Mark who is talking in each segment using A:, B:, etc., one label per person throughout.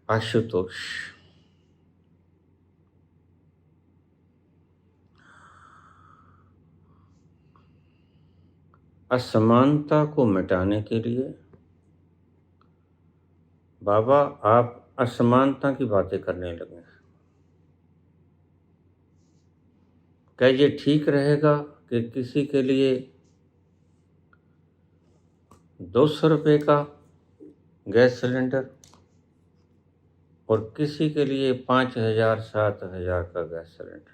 A: आशुतोष। असमानता को मिटाने के लिए बाबा आप असमानता की बातें करने लगे। क्या ये ठीक रहेगा कि किसी के लिए 200 रुपये का गैस सिलेंडर और किसी के लिए 5,000 7,000 का गैस सिलेंडर?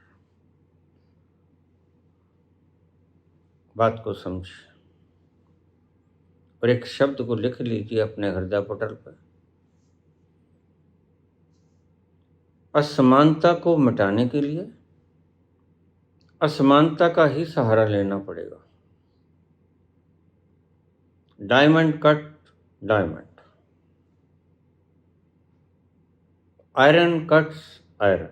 A: बात को समझिए और एक शब्द को लिख लीजिए अपने हृदय पटल पर। असमानता को मिटाने के लिए असमानता का ही सहारा लेना पड़ेगा। Diamond cut diamond, iron cuts iron.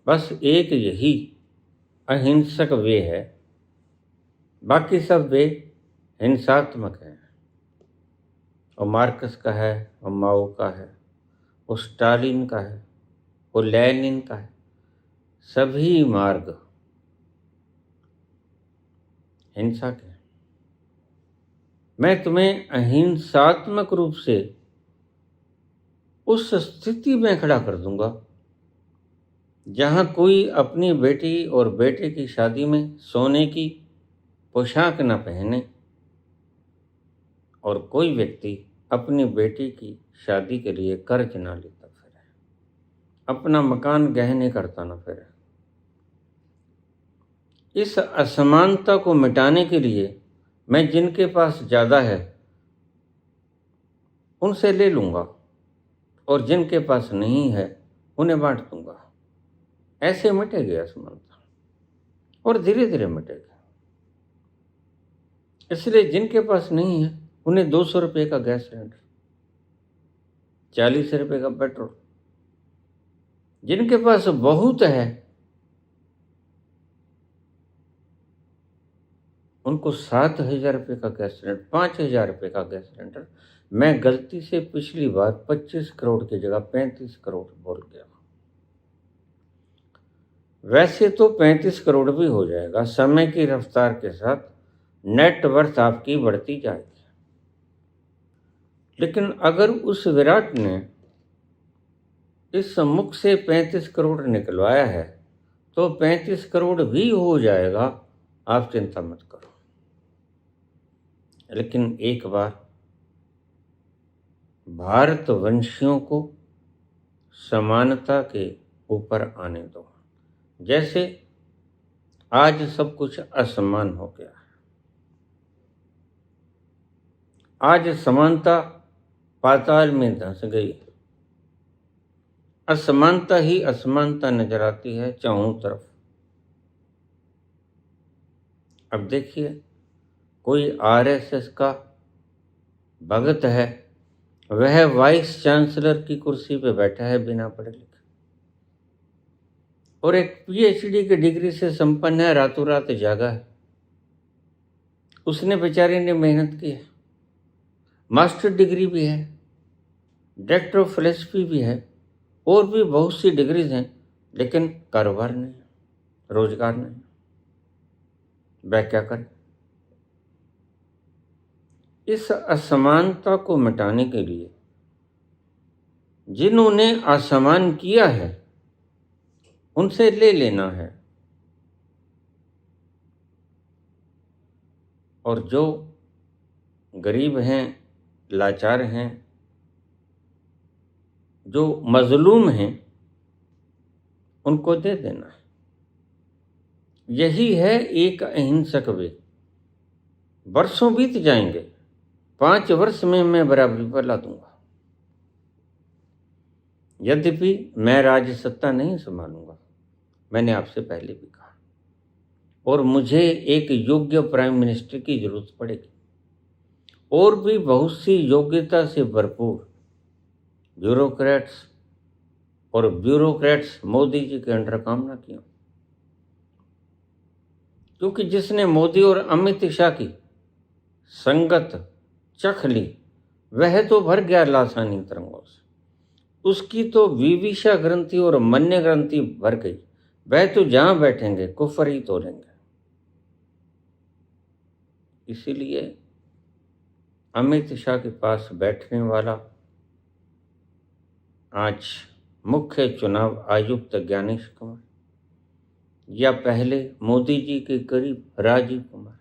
A: बस एक यही अहिंसक वे है, बाकी सब वे हिंसात्मक हैं। वो मार्कस का है, वो माओ का है, वो स्टालिन का है, वो लेनिन का है। सभी मार्ग हिंसा के। मैं तुम्हें अहिंसात्मक रूप से उस स्थिति में खड़ा कर दूंगा जहां कोई अपनी बेटी और बेटे की शादी में सोने की पोशाक न पहने और कोई व्यक्ति अपनी बेटी की शादी के लिए कर्ज ना लेता फिरे, अपना मकान गहने करता ना फिरे। इस असमानता को मिटाने के लिए मैं जिनके पास ज़्यादा है उनसे ले लूँगा और जिनके पास नहीं है उन्हें बांट दूंगा। ऐसे मिटेगी असमानता और धीरे धीरे मिटेगी। इसलिए जिनके पास नहीं है उन्हें 200 रुपये का गैस सिलेंडर, 40 रुपये का पेट्रोल, जिनके पास बहुत है उनको 7,000 रुपये का गैस सिलेंडर, 5,000 रुपये का गैस सिलेंडर। मैं गलती से पिछली बार 25 करोड़ की जगह 35 करोड़ बोल गया। वैसे तो 35 करोड़ भी हो जाएगा। समय की रफ्तार के साथ नेटवर्थ आपकी बढ़ती जाएगी। लेकिन अगर उस विराट ने इस मुख से 35 करोड़ निकलवाया है तो 35 करोड़ भी हो जाएगा, आप चिंता मत करो। लेकिन एक बार भारतवंशियों को समानता के ऊपर आने दो। जैसे आज सब कुछ असमान हो गया है, आज समानता पाताल में धंस गई। असमानता ही असमानता नजर आती है चारों तरफ। अब देखिए, कोई आरएसएस का भगत है, वह वाइस चांसलर की कुर्सी पे बैठा है बिना पढ़े लिखे, और एक पीएचडी की डिग्री से संपन्न है, रातों रात जागा है। उसने बेचारे ने मेहनत की है, मास्टर डिग्री भी है, डायरेक्टर ऑफ फिलोसफी भी है, और भी बहुत सी डिग्रीज हैं, लेकिन कारोबार नहीं, रोजगार नहीं। वह क्या करे? इस असमानता को मिटाने के लिए जिन्होंने असमान किया है उनसे ले लेना है, और जो गरीब हैं, लाचार हैं, जो मजलूम हैं, उनको दे देना है। यही है एक अहिंसक वे। वर्षों बीत जाएंगे, 5 वर्ष में मैं बराबरी पर ला दूंगा। यद्यपि मैं राज्य सत्ता नहीं संभालूंगा, मैंने आपसे पहले भी कहा, और मुझे एक योग्य प्राइम मिनिस्टर की जरूरत पड़ेगी, और भी बहुत सी योग्यता से भरपूर ब्यूरोक्रेट्स मोदी जी के अंडर काम ना किया। क्योंकि जिसने मोदी और अमित शाह की संगत चख ली, वह तो भर गया लासानी तरंगों से। उसकी तो विविशा ग्रंथि और मन्य ग्रंथि भर गई, वह तो जहां बैठेंगे कुफर ही तोलेंगे। इसीलिए अमित शाह के पास बैठने वाला आज मुख्य चुनाव आयुक्त ज्ञानेश कुमार, या पहले मोदी जी के करीब राजीव कुमार,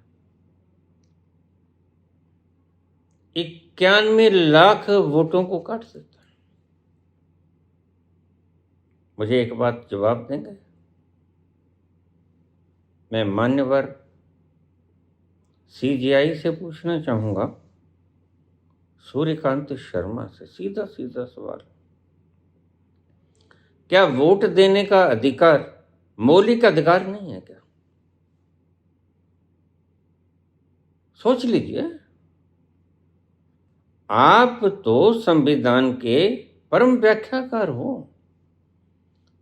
A: 91 लाख वोटों को काट देता है। मुझे एक बात जवाब देंगे? मैं मान्यवर सीजीआई से पूछना चाहूंगा, सूर्यकांत शर्मा से सीधा सीधा सवाल, क्या वोट देने का अधिकार मौलिक अधिकार नहीं है क्या? सोच लीजिए, आप तो संविधान के परम व्याख्याकार हो।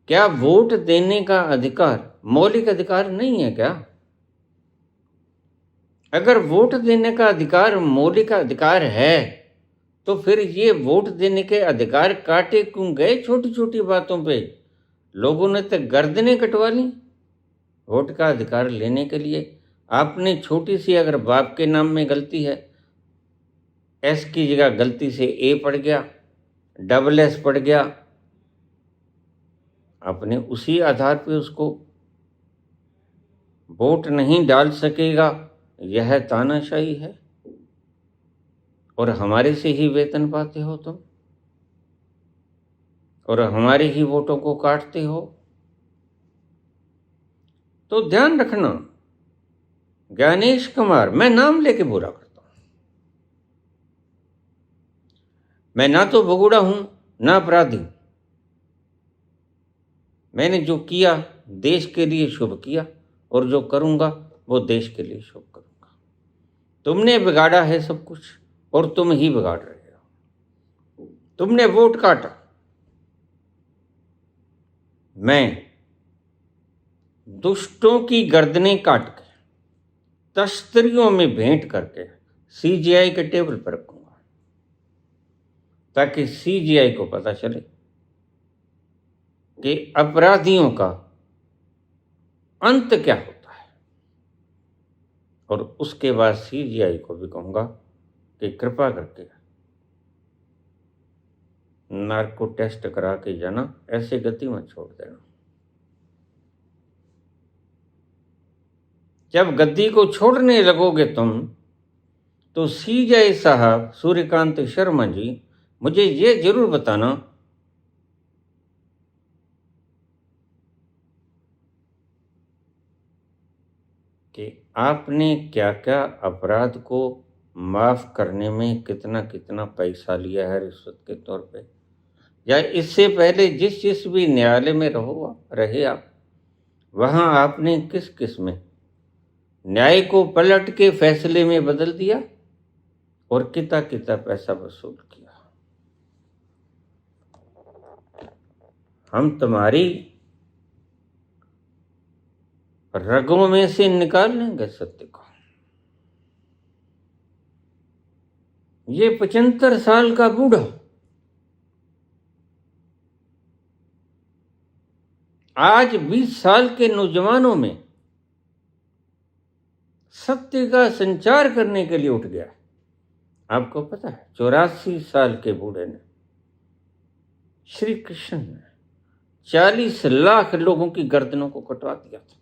A: क्या वोट देने का अधिकार मौलिक अधिकार नहीं है क्या? अगर वोट देने का अधिकार मौलिक अधिकार है तो फिर ये वोट देने के अधिकार काटे क्यों गए छोटी छोटी बातों पे? लोगों ने तो गर्दनें कटवा ली वोट का अधिकार लेने के लिए। आपने छोटी सी अगर बाप के नाम में गलती है, एस की जगह गलती से ए पड़ गया, डबल एस पड़ गया, आपने उसी आधार पे उसको वोट नहीं डाल सकेगा, यह तानाशाही है। और हमारे से ही वेतन पाते हो तुम, और हमारे ही वोटों को काटते हो। तो ध्यान रखना, ज्ञानेश कुमार, मैं नाम लेके बुरा करता हूं, मैं ना तो भगोड़ा हूं ना अपराधी। मैंने जो किया देश के लिए शुभ किया, और जो करूंगा वो देश के लिए शुभ करूंगा। तुमने बिगाड़ा है सब कुछ, और तुम ही बिगाड़ रहे हो। तुमने वोट काटा, मैं दुष्टों की गर्दनें काट के तश्तरियों में भेंट करके सीजीआई के टेबल पर रखूंगा, ताकि सीजीआई को पता चले कि अपराधियों का अंत क्या होता है। और उसके बाद सीजीआई को भी कहूंगा कि कृपा करके नार्को टेस्ट करा के जाना, ऐसे गति मत छोड़ देना। जब गद्दी को छोड़ने लगोगे तुम, तो सीजीआई साहब सूर्यकांत शर्मा जी, मुझे ये जरूर बताना कि आपने क्या क्या अपराध को माफ करने में कितना कितना पैसा लिया है रिश्वत के तौर पे, या इससे पहले जिस जिस भी न्यायालय में रहे आप, वहां आपने किस किस में न्याय को पलट के फैसले में बदल दिया और कितना कितना पैसा वसूल किया। हम तुम्हारी रगों में से निकाल लेंगे सत्य को। ये 75 साल का बूढ़ा आज 20 साल के नौजवानों में सत्य का संचार करने के लिए उठ गया। आपको पता है 84 साल के बूढ़े ने, श्री कृष्ण ने 40 लाख लोगों की गर्दनों को कटवा दिया था।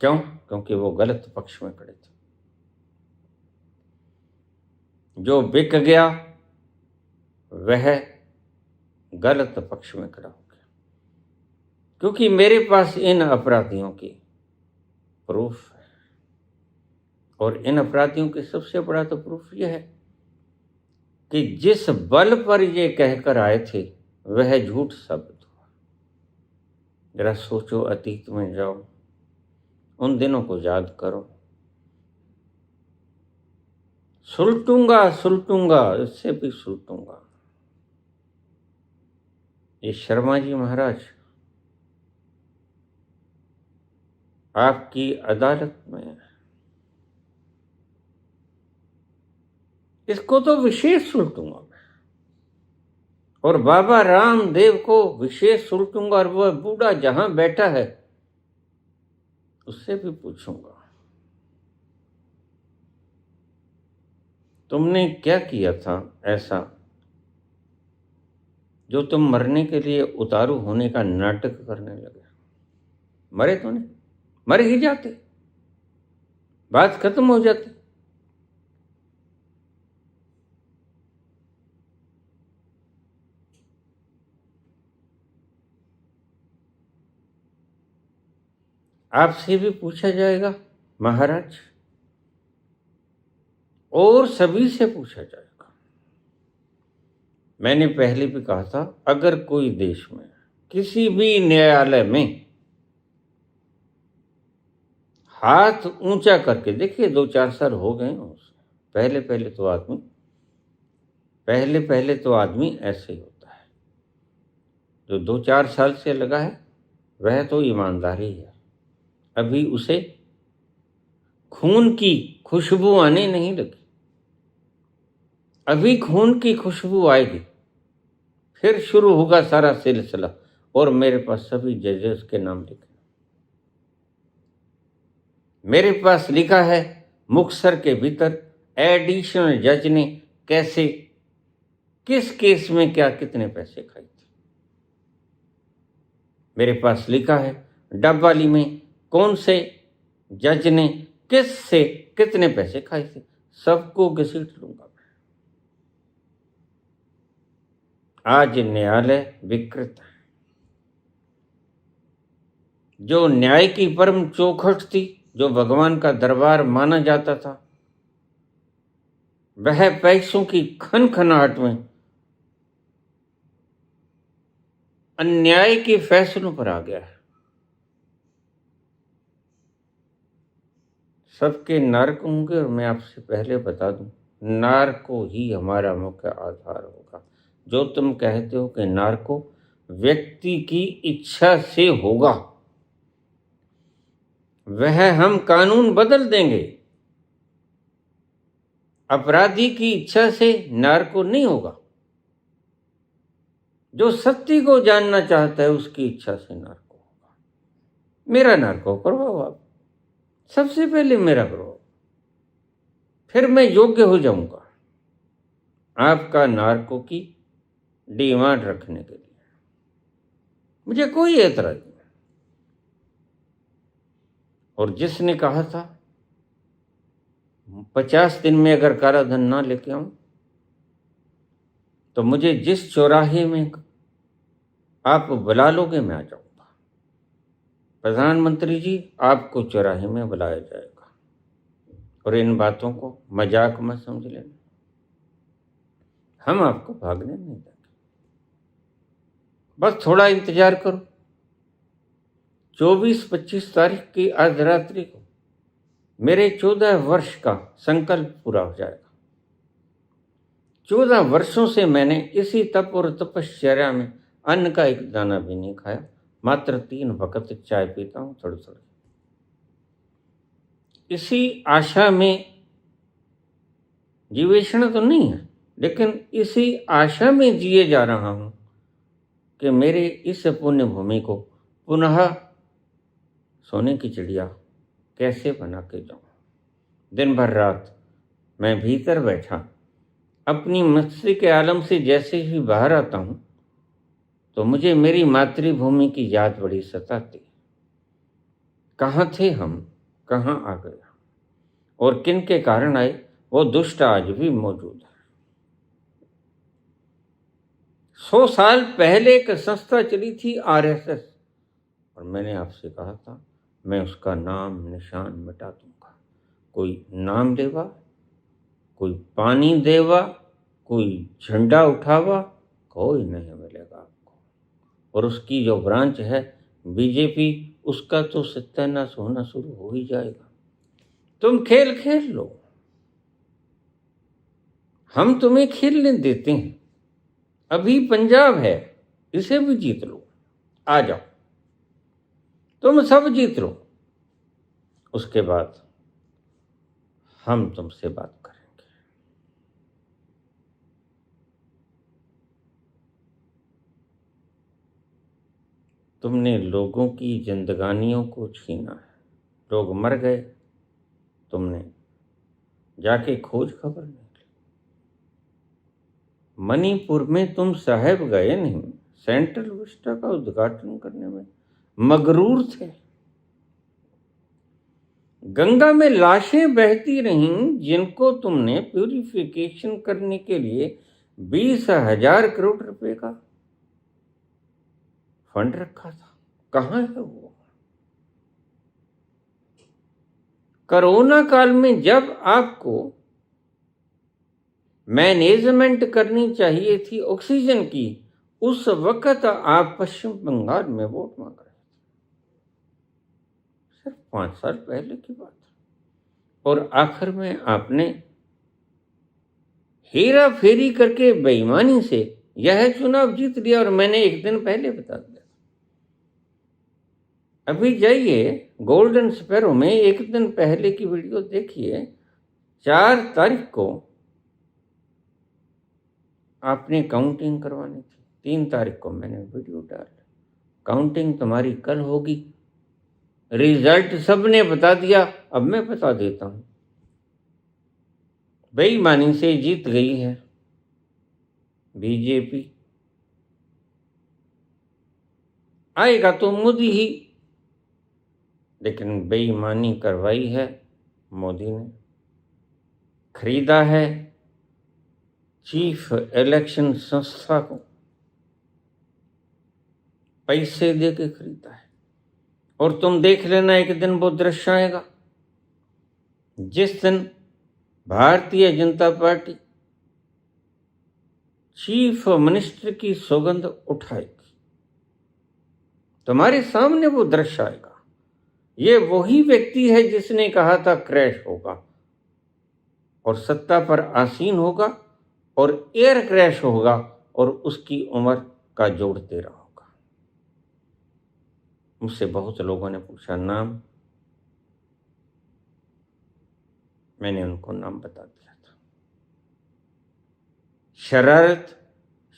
A: क्यों? क्योंकि वो गलत पक्ष में खड़े थे। जो बिक गया वह गलत पक्ष में खड़ा हो गया, क्योंकि मेरे पास इन अपराधियों की प्रूफ है। और इन अपराधियों की सबसे बड़ा तो प्रूफ यह है कि जिस बल पर ये कहकर आए थे वह झूठ साबित हुआ। जरा सोचो, अतीत में जाओ, उन दिनों को याद करो। सुलटूंगा, इससे भी सुलटूंगा। ये शर्मा जी महाराज आपकी अदालत में इसको तो विशेष सुलटूंगा मैं, और बाबा रामदेव को विशेष सुलटूंगा, और वह बूढ़ा जहां बैठा है उससे भी पूछूंगा, तुमने क्या किया था ऐसा जो तुम मरने के लिए उतारू होने का नाटक करने लगे? मरे तो नहीं, मर ही जाते, बात खत्म हो जाती। आपसे भी पूछा जाएगा महाराज, और सभी से पूछा जाएगा। मैंने पहले भी कहा था, अगर कोई देश में किसी भी न्यायालय में हाथ ऊंचा करके, देखिए 2-4 साल हो गए पहले पहले तो आदमी ऐसे ही होता है। जो 2-4 साल से लगा है वह तो ईमानदारी है, अभी उसे खून की खुशबू आने नहीं लगी, अभी खून की खुशबू आएगी, फिर शुरू होगा सारा सिलसिला। और मेरे पास सभी जजेस के नाम लिखे, मेरे पास लिखा है मुक्तसर के भीतर एडिशनल जज ने कैसे, किस केस में क्या कितने पैसे खाए थे। मेरे पास लिखा है डबवाली में कौन से जज ने किस से कितने पैसे खाए थे, सबको घसीट लूंगा मैं। आज न्यायालय विकृत है। जो न्याय की परम चौखट थी, जो भगवान का दरबार माना जाता था, वह पैसों की खनखनाहट में अन्याय के फैसलों पर आ गया है। सबके नर्क होंगे, और मैं आपसे पहले बता दूं, नारको ही हमारा मुख्य आधार होगा। जो तुम कहते हो कि नारको व्यक्ति की इच्छा से होगा, वह हम कानून बदल देंगे। अपराधी की इच्छा से नारको नहीं होगा, जो सत्य को जानना चाहता है उसकी इच्छा से नारको होगा। मेरा नारको प्रभाव, आप सबसे पहले मेरा प्रभाव, फिर मैं योग्य हो जाऊंगा आपका नारको की डिमांड रखने के लिए। मुझे कोई एतराज नहीं। और जिसने कहा था 50 दिन में अगर काला धन ना लेके आऊं तो मुझे जिस चौराहे में आप बुला लोगे मैं आ जाऊंगा। प्रधानमंत्री जी, आपको चौराहे में बुलाया जाएगा, और इन बातों को मजाक मत समझ लेना, हम आपको भागने नहीं देंगे। बस थोड़ा इंतजार करो, 24-25 तारीख की अर्धरात्रि को मेरे 14 वर्ष का संकल्प पूरा हो जाएगा। 14 वर्षों से मैंने इसी तप और तपश्चर्या में अन्न का एक दाना भी नहीं खाया, मात्र 3 वक्त चाय पीता हूं थोड़ी थोड़ी। इसी आशा में, जीवेषण तो नहीं है, लेकिन इसी आशा में जिए जा रहा हूं कि मेरे इस पुण्य भूमि को पुनः सोने की चिड़िया कैसे बना के जाऊं। दिन भर रात मैं भीतर बैठा अपनी मस्ती के आलम से जैसे ही बाहर आता हूं तो मुझे मेरी मातृभूमि की याद बड़ी सताती। कहाँ थे हम, कहाँ आ गए, और किन के कारण आए, वो दुष्ट आज भी मौजूद है। 100 साल पहले एक संस्था चली थी आरएसएस, और मैंने आपसे कहा था मैं उसका नाम निशान मिटा दूंगा। कोई नाम देवा, कोई पानी देवा, कोई झंडा उठावा, कोई नहीं मिलेगा आपको। और उसकी जो ब्रांच है बीजेपी, उसका तो सत्यानाश होना शुरू हो ही जाएगा। तुम खेल खेल लो, हम तुम्हें खेलने देते हैं। अभी पंजाब है, इसे भी जीत लो, आ जाओ, तुम सब जीत लो, उसके बाद हम तुमसे बात करेंगे। तुमने लोगों की जिंदगानियों को छीना है। लोग मर गए, तुमने जाके खोज खबर नहीं ली। मणिपुर में तुम साहब गए नहीं, सेंट्रल विस्टा का उद्घाटन करने में मगरूर थे। गंगा में लाशें बहती रहीं जिनको तुमने प्यूरिफिकेशन करने के लिए 20,000 करोड़ रुपए का फंड रखा था। कहां है वो? कोरोना काल में जब आपको मैनेजमेंट करनी चाहिए थी ऑक्सीजन की, उस वक्त आप पश्चिम बंगाल में वोट मांग रहे थे। सिर्फ 5 साल पहले की बात है। और आखिर में आपने हेरा फेरी करके बेईमानी से यह चुनाव जीत लिया। और मैंने एक दिन पहले बता दिया, अभी जाइए गोल्डन स्पैरो में एक दिन पहले की वीडियो देखिए। 4 तारीख को आपने काउंटिंग करवानी थी, 3 तारीख को मैंने वीडियो डाल। काउंटिंग तुम्हारी कल होगी, रिजल्ट सबने बता दिया। अब मैं बता देता हूं, बेईमानी से जीत गई है बीजेपी। आएगा तो मोदी ही, लेकिन बेईमानी करवाई है मोदी ने। खरीदा है चीफ इलेक्शन संस्था को, पैसे दे के खरीदा है। और तुम देख लेना, एक दिन वो दृश्य आएगा जिस दिन Bharatiya Janata party chief minister की सौगंध उठाएगी। तुम्हारे सामने वो दृश्य आएगा। ये वही व्यक्ति है जिसने कहा था क्रैश होगा और सत्ता पर आसीन होगा और एयर क्रैश होगा और उसकी उम्र का जोड़ 13 होगा। मुझसे बहुत लोगों ने पूछा नाम, मैंने उनको नाम बता दिया था।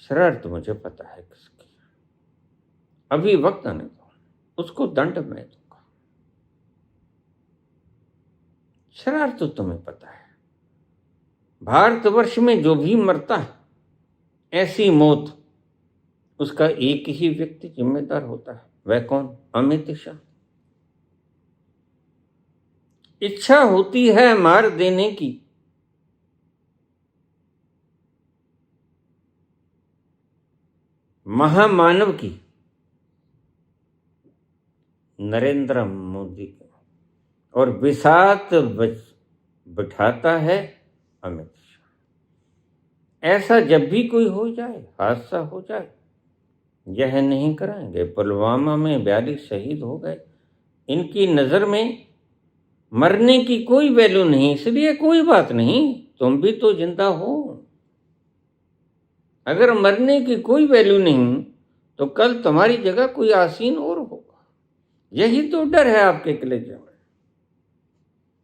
A: शरारत मुझे पता है किसकी। अभी वक्त आने दो, उसको दंड मैं दूंगा। शरारत तो तुम्हें पता है। भारतवर्ष में जो भी मरता है ऐसी मौत, उसका एक ही व्यक्ति जिम्मेदार होता है। वह कौन? अमित शाह। इच्छा होती है मार देने की, महामानव की, नरेंद्र मोदी की, और बिसात बिठाता है अमित शाह। ऐसा जब भी कोई हो जाए, हादसा हो जाए, यह नहीं कराएंगे। पुलवामा में 42 शहीद हो गए। इनकी नजर में मरने की कोई वैल्यू नहीं, इसलिए कोई बात नहीं, तुम भी तो जिंदा हो। अगर मरने की कोई वैल्यू नहीं तो कल तुम्हारी जगह कोई आसीन और होगा। यही तो डर है आपके कलेजे में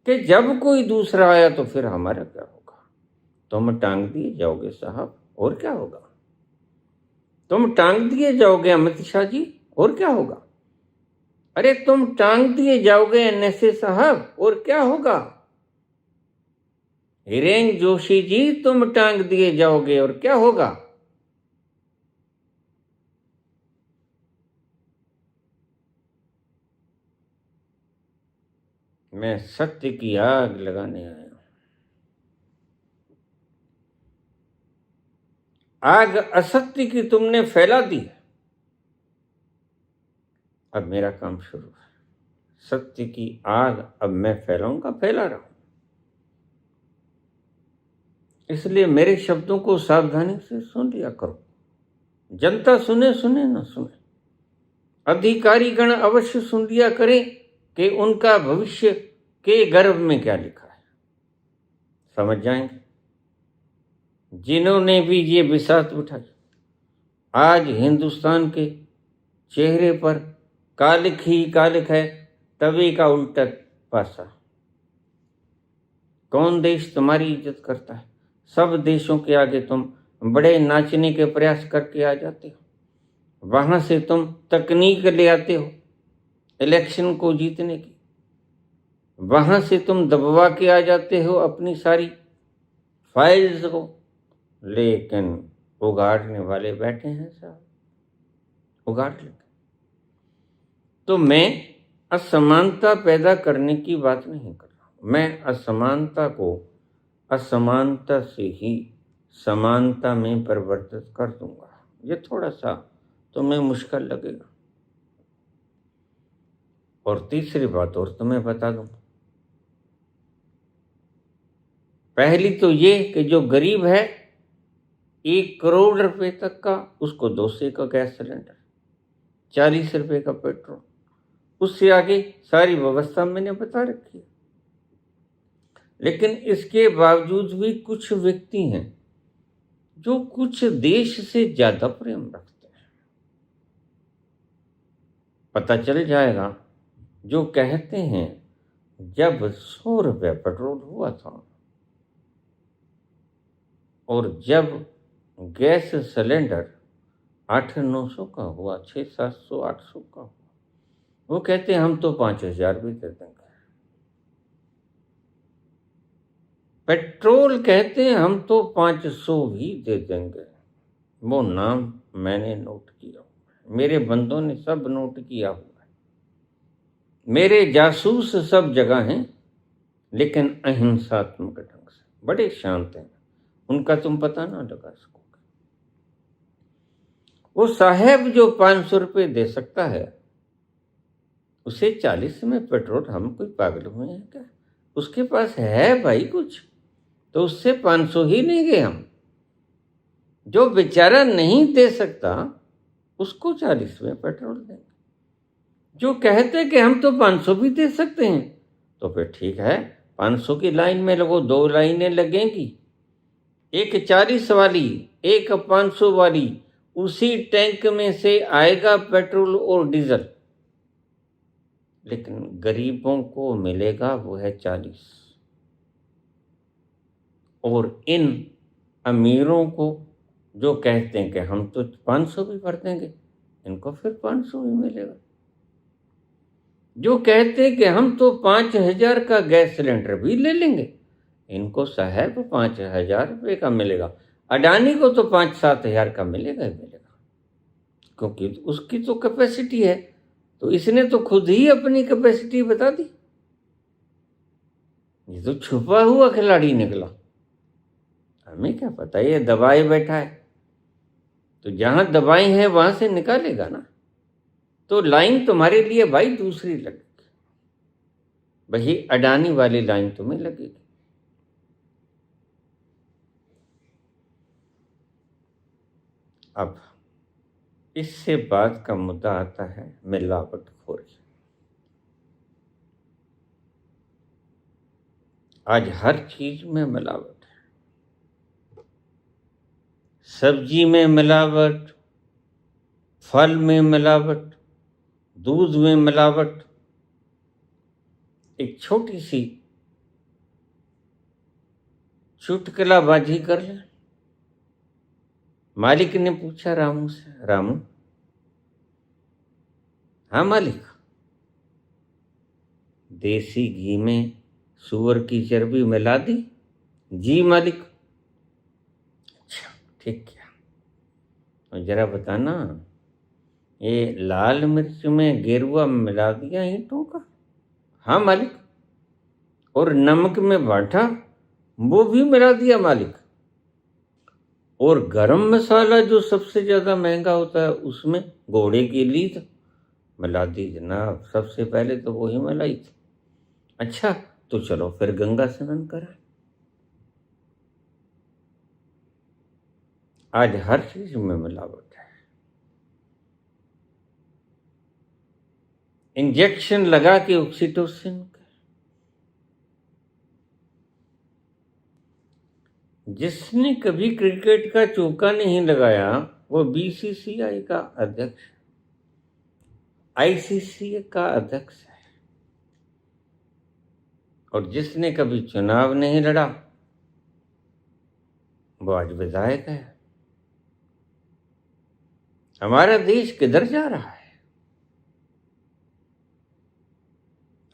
A: कि जब कोई दूसरा आया तो फिर हमारा क्या होगा। तुम टांग दिए जाओगे साहब, और क्या होगा। तुम टांग दिए जाओगे अमित शाह जी, और क्या होगा। अरे तुम टांग दिए जाओगे एनएसए साहब, और क्या होगा। हिरेन जोशी जी, तुम टांग दिए जाओगे, और क्या होगा। मैं सत्य की आग लगाने आया हूं। आग असत्य की तुमने फैला दी, अब मेरा काम शुरू है। सत्य की आग अब मैं फैलाऊंगा, फैला रहा हूं। इसलिए मेरे शब्दों को सावधानी से सुन लिया करो। जनता सुने न सुने, अधिकारीगण अवश्य सुन लिया करें कि उनका भविष्य के गर्भ में क्या लिखा है। समझ जाएंगे जिन्होंने भी ये बिसात उठाई। आज हिंदुस्तान के चेहरे पर कालिक ही कालिक है, तवे का उल्टा पासा। कौन देश तुम्हारी इज्जत करता है। सब देशों के आगे तुम बड़े नाचने के प्रयास करके आ जाते हो। वहां से तुम तकनीक ले आते हो इलेक्शन को जीतने की, वहां से तुम दबवा के आ जाते हो अपनी सारी फाइल्स को, लेकिन उगाड़ने वाले बैठे हैं साहब, उगाड़ लेंगे। तो मैं असमानता पैदा करने की बात नहीं कर रहा, मैं असमानता को असमानता से ही समानता में परिवर्तित कर दूंगा। ये थोड़ा सा तुम्हें मुश्किल लगेगा। और तीसरी बात और तुम्हें बता दूं, पहली तो ये कि जो गरीब है 1 करोड़ रुपए तक का, उसको 200 का गैस सिलेंडर, 40 रुपए का पेट्रोल, उससे आगे सारी व्यवस्था मैंने बता रखी है। लेकिन इसके बावजूद भी कुछ व्यक्ति हैं जो कुछ देश से ज्यादा प्रेम रखते हैं। पता चल जाएगा, जो कहते हैं जब 100 रुपये पेट्रोल हुआ था और जब गैस सिलेंडर 800-900 का हुआ, 600-700-800 का हुआ, वो कहते हैं हम तो 5000 भी दे देंगे। पेट्रोल कहते हैं हम तो 500 भी दे देंगे। वो नाम मैंने नोट किया, मेरे बंदों ने सब नोट किया हुआ है, मेरे जासूस सब जगह हैं, लेकिन अहिंसात्मक ढंग से बड़े शांत हैं, उनका तुम पता ना लगा सकोगे। वो साहेब जो 500 रुपये दे सकता है, उसे 40 में पेट्रोल, हम कोई पागल हुए हैं क्या? उसके पास है भाई कुछ, तो उससे 500 ही लेंगे हम। जो बेचारा नहीं दे सकता उसको 40 में पेट्रोल देंगे। जो कहते कि हम तो 500 भी दे सकते हैं, तो फिर ठीक है, 500 की लाइन में लगो, 2 लाइनें लगेंगी, एक 40 वाली, एक 500 वाली, उसी टैंक में से आएगा पेट्रोल और डीजल। लेकिन गरीबों को मिलेगा वो है 40, और इन अमीरों को जो कहते हैं कि हम तो 500 भी भर देंगे, इनको फिर 500 ही मिलेगा। जो कहते हैं कि हम तो 5000 का गैस सिलेंडर भी ले लेंगे, इनको साहब 5000 रुपये का मिलेगा। अडानी को तो 5-7 हजार का मिलेगा ही मिलेगा, क्योंकि उसकी तो कैपेसिटी है, तो इसने तो खुद ही अपनी कैपेसिटी बता दी। ये तो छुपा हुआ खिलाड़ी निकला, हमें क्या पता, ये दबाए बैठा है, तो जहां दबाई है वहां से निकालेगा ना। तो लाइन तुम्हारे लिए भाई दूसरी लगेगी, वही अडानी वाली लाइन तुम्हें लगेगी। अब इससे बाद का मुद्दा आता है मिलावटखोरी। आज हर चीज में मिलावट है, सब्जी में मिलावट, फल में मिलावट, दूध में मिलावट। एक छोटी सी चुटकुलाबाजी कर ले। मालिक ने पूछा रामू से, रामू, हाँ मालिक, देसी घी में सूअर की चर्बी मिला दी? जी मालिक। अच्छा ठीक किया, और जरा बताना, ये लाल मिर्च में गेरुआ मिला दिया ईंटों का? हाँ मालिक। और नमक में बांटा, वो भी मिला दिया मालिक। और गरम मसाला जो सबसे ज्यादा महंगा होता है, उसमें घोड़े की लीद मिला दी जनाब, सबसे पहले तो वही मिलाई थी। अच्छा तो चलो फिर गंगा स्नान करा। आज हर चीज में मिलावट है। इंजेक्शन लगा के ऑक्सीटोसिन, जिसने कभी क्रिकेट का चौका नहीं लगाया वो बीसीसीआई का अध्यक्ष, आईसीसी का अध्यक्ष है, और जिसने कभी चुनाव नहीं लड़ा वो आज विधायक है। हमारा देश किधर जा रहा है?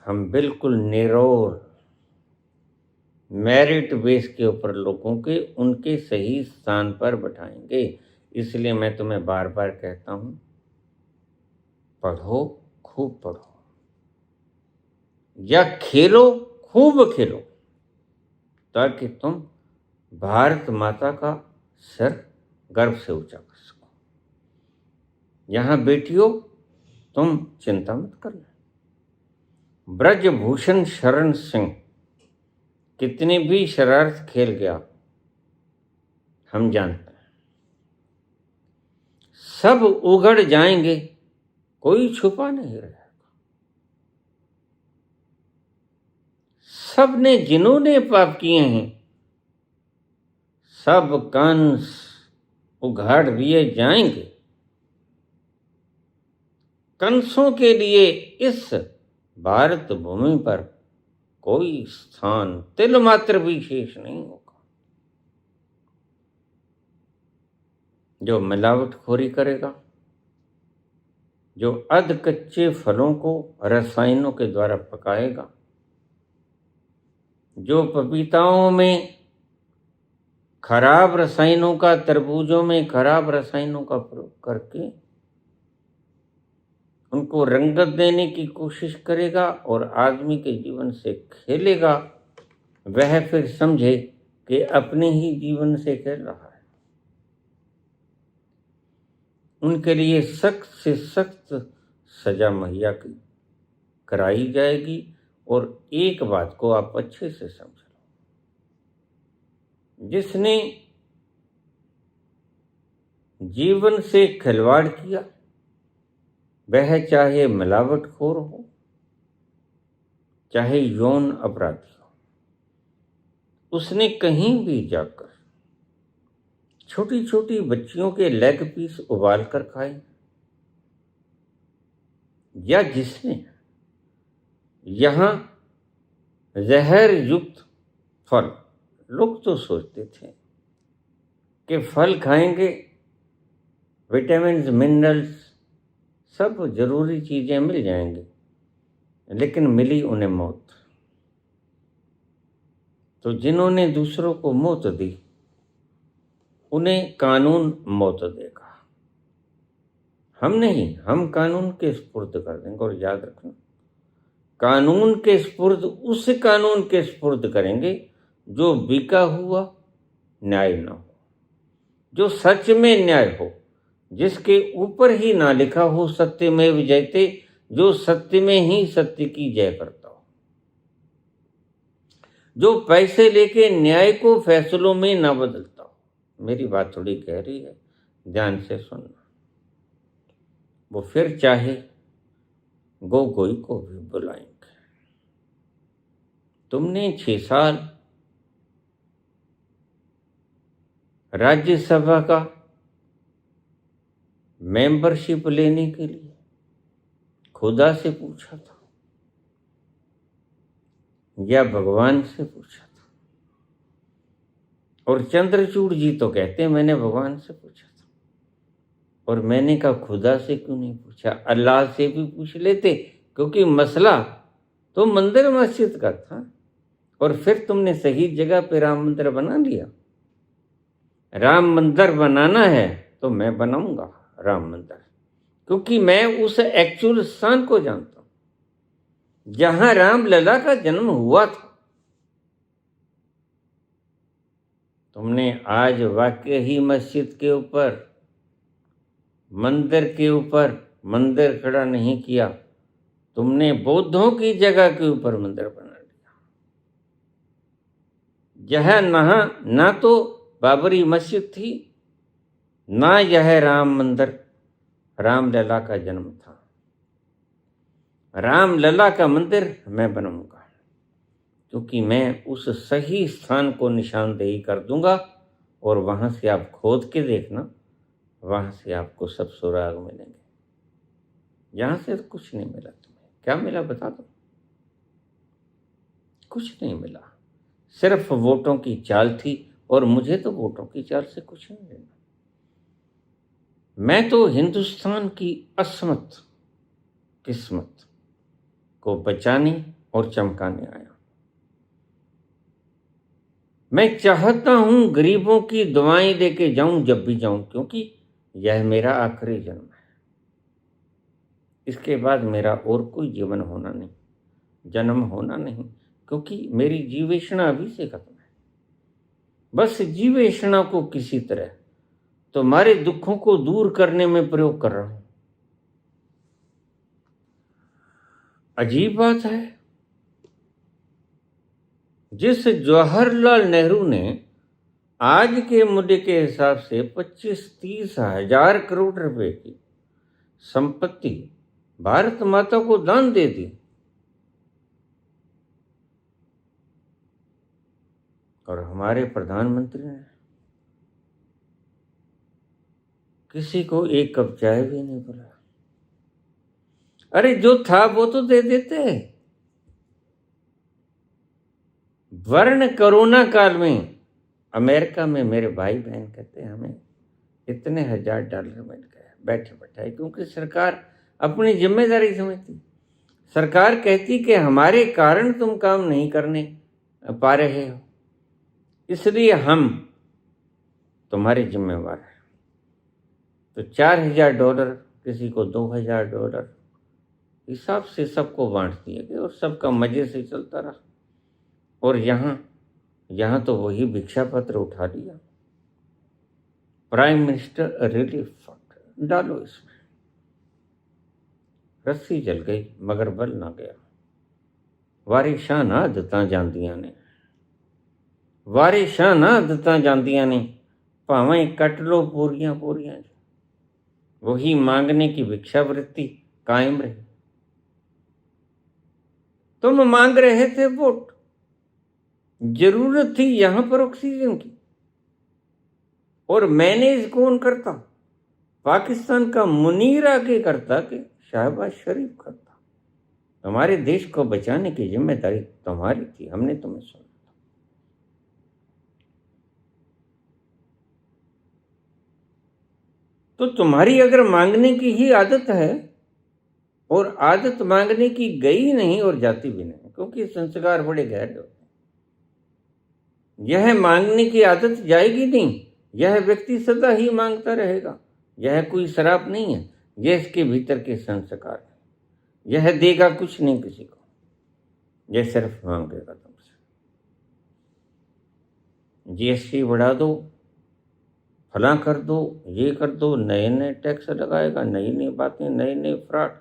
A: हम बिल्कुल निरोल मेरिट बेस के ऊपर लोगों के उनके सही स्थान पर बैठाएंगे। इसलिए मैं तुम्हें बार बार कहता हूं, पढ़ो, खूब पढ़ो, या खेलो, खूब खेलो, ताकि तुम भारत माता का सिर गर्व से ऊंचा कर सको। यहां बेटियों, तुम चिंता मत करना। ब्रजभूषण शरण सिंह कितनी भी शरारत खेल गया, हम जानते हैं, सब उगड़ जाएंगे, कोई छुपा नहीं रहेगा। सब ने जिन्होंने पाप किए हैं, सब कंस उघाड़ दिए जाएंगे। कंसों के लिए इस भारत भूमि पर कोई स्थान तिल मात्र भी शेष नहीं होगा। जो मिलावटखोरी करेगा, जो अध कच्चे फलों को रसायनों के द्वारा पकाएगा, जो पपीताओं में खराब रसायनों का, तरबूजों में खराब रसायनों का प्रयोग करके उनको रंगत देने की कोशिश करेगा और आदमी के जीवन से खेलेगा, वह फिर समझे कि अपने ही जीवन से खेल रहा है। उनके लिए सख्त से सख्त सजा मुहैया कराई जाएगी। और एक बात को आप अच्छे से समझ लो, जिसने जीवन से खिलवाड़ किया, वह चाहे मिलावटखोर हो, चाहे यौन अपराधी हो, उसने कहीं भी जाकर छोटी छोटी बच्चियों के लेग पीस उबाल कर खाए, या जिसने यहां जहर युक्त फल, लोग तो सोचते थे कि फल खाएंगे, विटामिन मिनरल्स सब जरूरी चीजें मिल जाएंगी, लेकिन मिली उन्हें मौत। तो जिन्होंने दूसरों को मौत दी, उन्हें कानून मौत देगा। हम नहीं, हम कानून के सुपुर्द कर देंगे। और याद रखना, कानून के सुपुर्द उस कानून के सुपुर्द करेंगे जो बिका हुआ न्याय न हो, जो सच में न्याय हो, जिसके ऊपर ही ना लिखा हो सत्यमेव जयते, जो सत्य में ही सत्य की जय करता हो, जो पैसे लेके न्याय को फैसलों में ना बदलता हो। मेरी बात थोड़ी गहरी है, ध्यान से सुनना। वो फिर चाहे गोगोई को भी बुलाएंगे। तुमने 6 साल राज्यसभा का मेंबरशिप लेने के लिए खुदा से पूछा था या भगवान से पूछा था? और चंद्रचूड़ जी तो कहते हैं मैंने भगवान से पूछा था। और मैंने कहा खुदा से क्यों नहीं पूछा? अल्लाह से भी पूछ लेते, क्योंकि मसला तो मंदिर मस्जिद का था। और फिर तुमने सही जगह पे राम मंदिर बना लिया। राम मंदिर बनाना है तो मैं बनाऊंगा राम मंदिर, क्योंकि मैं उस एक्चुअल स्थान को जानता हूं जहां राम लला का जन्म हुआ था। तुमने आज वाकई ही मस्जिद के ऊपर, मंदिर के ऊपर मंदिर खड़ा नहीं किया, तुमने बौद्धों की जगह के ऊपर मंदिर बना लिया। यह ना तो बाबरी मस्जिद थी, ना यह राम मंदिर राम लला का जन्म था। राम लला का मंदिर मैं बनाऊंगा, क्योंकि मैं उस सही स्थान को निशानदेही कर दूंगा। और वहां से आप खोद के देखना, वहां से आपको सब सुराग मिलेंगे। यहां से तो कुछ नहीं मिला। तुम्हें क्या मिला बता दो? कुछ नहीं मिला, सिर्फ वोटों की चाल थी। और मुझे तो वोटों की चाल से कुछ नहीं लेना। मैं तो हिंदुस्तान की असमत किस्मत को बचाने और चमकाने आया। मैं चाहता हूं गरीबों की दुआएं देके जाऊं जब भी जाऊं, क्योंकि यह मेरा आखिरी जन्म है। इसके बाद मेरा और कोई जीवन होना नहीं, जन्म होना नहीं, क्योंकि मेरी जीवेषणा अभी से खत्म है। बस जीवेषणा को किसी तरह तुम्हारे दुखों को दूर करने में प्रयोग कर रहा हूं। अजीब बात है, जिस जवाहरलाल नेहरू ने आज के मूल्य के हिसाब से 25-30 हजार करोड़ रुपए की संपत्ति भारत माता को दान दे दी, और हमारे प्रधानमंत्री ने किसी को एक कप चाय भी नहीं पिलाया। अरे जो था वो तो दे देते। वर्ण कोरोना काल में अमेरिका में मेरे भाई बहन कहते हैं हमें इतने $1000 मिल गए बैठे बैठाए, क्योंकि सरकार अपनी जिम्मेदारी समझती। सरकार कहती कि हमारे कारण तुम काम नहीं करने पा रहे हो, इसलिए हम तुम्हारे जिम्मेवार हैं। तो $4000, किसी को $2000 हिसाब से सबको बांट दिया गया और सबका मजे से चलता रहा। और यहाँ तो वही भिक्षा पत्र उठा लिया, प्राइम मिनिस्टर रिलीफ फंड डालो इसमें। रस्सी जल गई मगर बल ना गया। वारे शाह ना आदतां जांदियां ने, वारे शाह ना आदतां जांदियां ने, भावें कट लो पूरियां पूरियां। वही मांगने की भिक्षावृत्ति कायम रही। तुम मांग रहे थे वोट, जरूरत थी यहां पर ऑक्सीजन की, और मैनेज कौन करता? पाकिस्तान का मुनीर आके करता कि शहबाज शरीफ करता। हमारे देश को बचाने की जिम्मेदारी तुम्हारी थी, हमने तुम्हें सुना। तो तुम्हारी अगर मांगने की ही आदत है, और आदत मांगने की गई नहीं और जाती भी नहीं, क्योंकि संस्कार बड़े गहरे होते हैं। यह मांगने की आदत जाएगी नहीं, यह व्यक्ति सदा ही मांगता रहेगा। यह कोई श्राप नहीं है, यह इसके भीतर के संस्कार है। यह देगा कुछ नहीं किसी को, यह सिर्फ मांगेगा तुमसे। जीएसटी बढ़ा दो, फला कर दो, ये कर दो, नए नए टैक्स लगाएगा, नई नई बातें, नए नए फ्रॉड।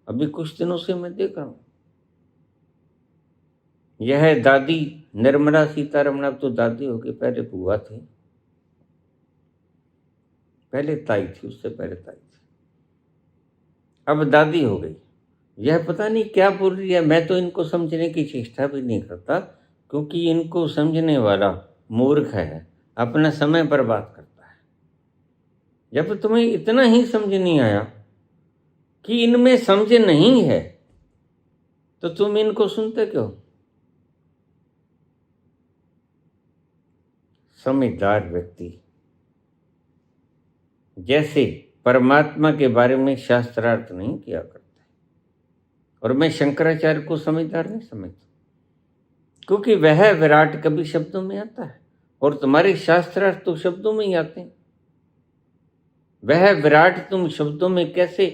A: अभी कुछ दिनों से मैं देख रहा हूं, यह दादी निर्मला सीतारमण, अब तो दादी हो गई, पहले बुआ थी, पहले ताई थी, उससे पहले ताई थी, अब दादी हो गई। यह पता नहीं क्या बोल रही है। मैं तो इनको समझने की चेष्टा भी नहीं करता, क्योंकि इनको समझने वाला मूर्ख है, अपना समय बर्बाद करता है। जब तुम्हें इतना ही समझ नहीं आया कि इनमें समझ नहीं है, तो तुम इनको सुनते क्यों? समझदार व्यक्ति जैसे परमात्मा के बारे में शास्त्रार्थ नहीं किया करते। और मैं शंकराचार्य को समझदार नहीं समझता, क्योंकि वह विराट कभी शब्दों में आता है, और तुम्हारे शास्त्रार्थ तो शब्दों में ही आते हैं। वह विराट तुम शब्दों में कैसे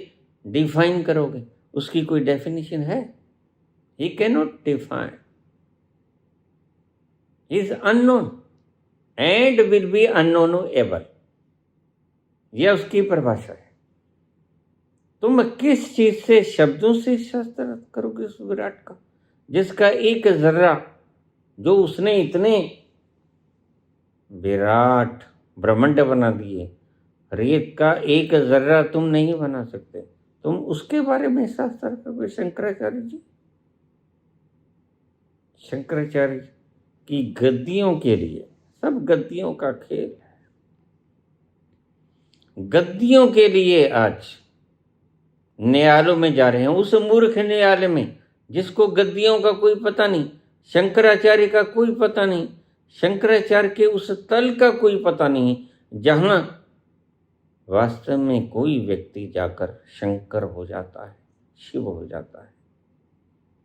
A: डिफाइन करोगे? उसकी कोई डेफिनेशन है? He can not define, he is unknown and will be unknowable, यह उसकी परिभाषा है। तुम किस चीज से, शब्दों से शास्त्रार्थ करोगे उस विराट का, जिसका एक जर्रा, जो उसने इतने विराट ब्रह्मांड बना दिए, रेत का एक जर्रा तुम नहीं बना सकते, तुम उसके बारे में शास्त्रार्थ करोगे? शंकराचार्य जी, शंकराचार्य की गद्दियों के लिए, सब गद्दियों का खेल है। गद्दियों के लिए आज न्यायालयों में जा रहे हैं, उस मूर्ख न्यायालय में जिसको गद्दियों का कोई पता नहीं, शंकराचार्य का कोई पता नहीं, शंकराचार्य के उस तल का कोई पता नहीं, जहां वास्तव में कोई व्यक्ति जाकर शंकर हो जाता है, शिव हो जाता है,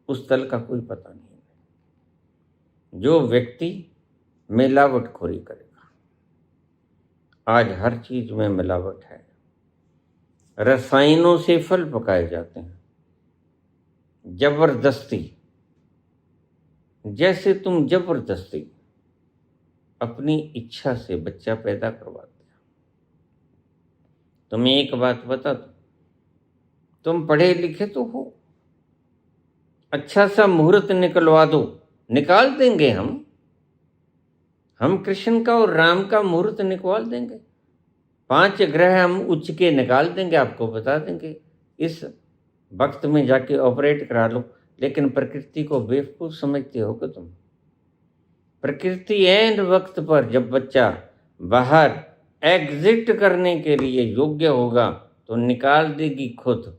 A: उस तल का कोई पता नहीं है। जो व्यक्ति मिलावटखोरी करेगा, आज हर चीज में मिलावट है, रसायनों से फल पकाए जाते हैं, जबरदस्ती। जैसे तुम जबरदस्ती अपनी इच्छा से बच्चा पैदा करवाते हो। तुम्हें एक बात बता दो, तुम पढ़े लिखे तो हो, अच्छा सा मुहूर्त निकलवा दो, निकाल देंगे हम कृष्ण का और राम का मुहूर्त निकाल देंगे। 5 ग्रह हम उच्च के निकाल देंगे, आपको बता देंगे इस वक्त में जाके ऑपरेट करा लो। लेकिन प्रकृति को बेवकूफ समझते हो कि तुम? प्रकृति एंड वक्त पर जब बच्चा बाहर एग्जिट करने के लिए योग्य होगा तो निकाल देगी खुद।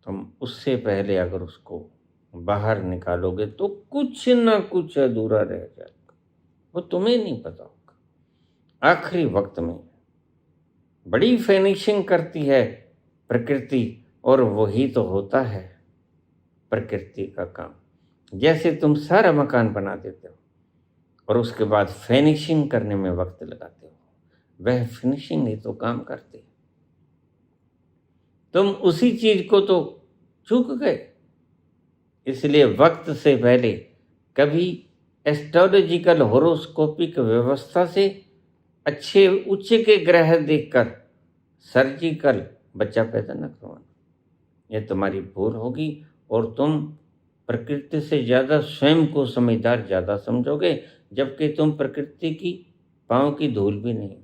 A: तुम उससे पहले अगर उसको बाहर निकालोगे तो कुछ ना कुछ अधूरा रह जाएगा, वो तुम्हें नहीं पता होगा। आखिरी वक्त में बड़ी फिनिशिंग करती है प्रकृति, और वही तो होता है प्रकृति का काम। जैसे तुम सारा मकान बना देते हो और उसके बाद फिनिशिंग करने में वक्त लगाते हो, वह फिनिशिंग ही तो काम करती है। तुम उसी चीज को तो चूक गए। इसलिए वक्त से पहले कभी एस्ट्रोलॉजिकल होरोस्कोपिक व्यवस्था से अच्छे उच्च के ग्रह देखकर सर्जिकल बच्चा पैदा न करवाना, यह तुम्हारी भूल होगी। और तुम प्रकृति से ज़्यादा स्वयं को समझदार ज़्यादा समझोगे, जबकि तुम प्रकृति की पांव की धूल भी नहीं।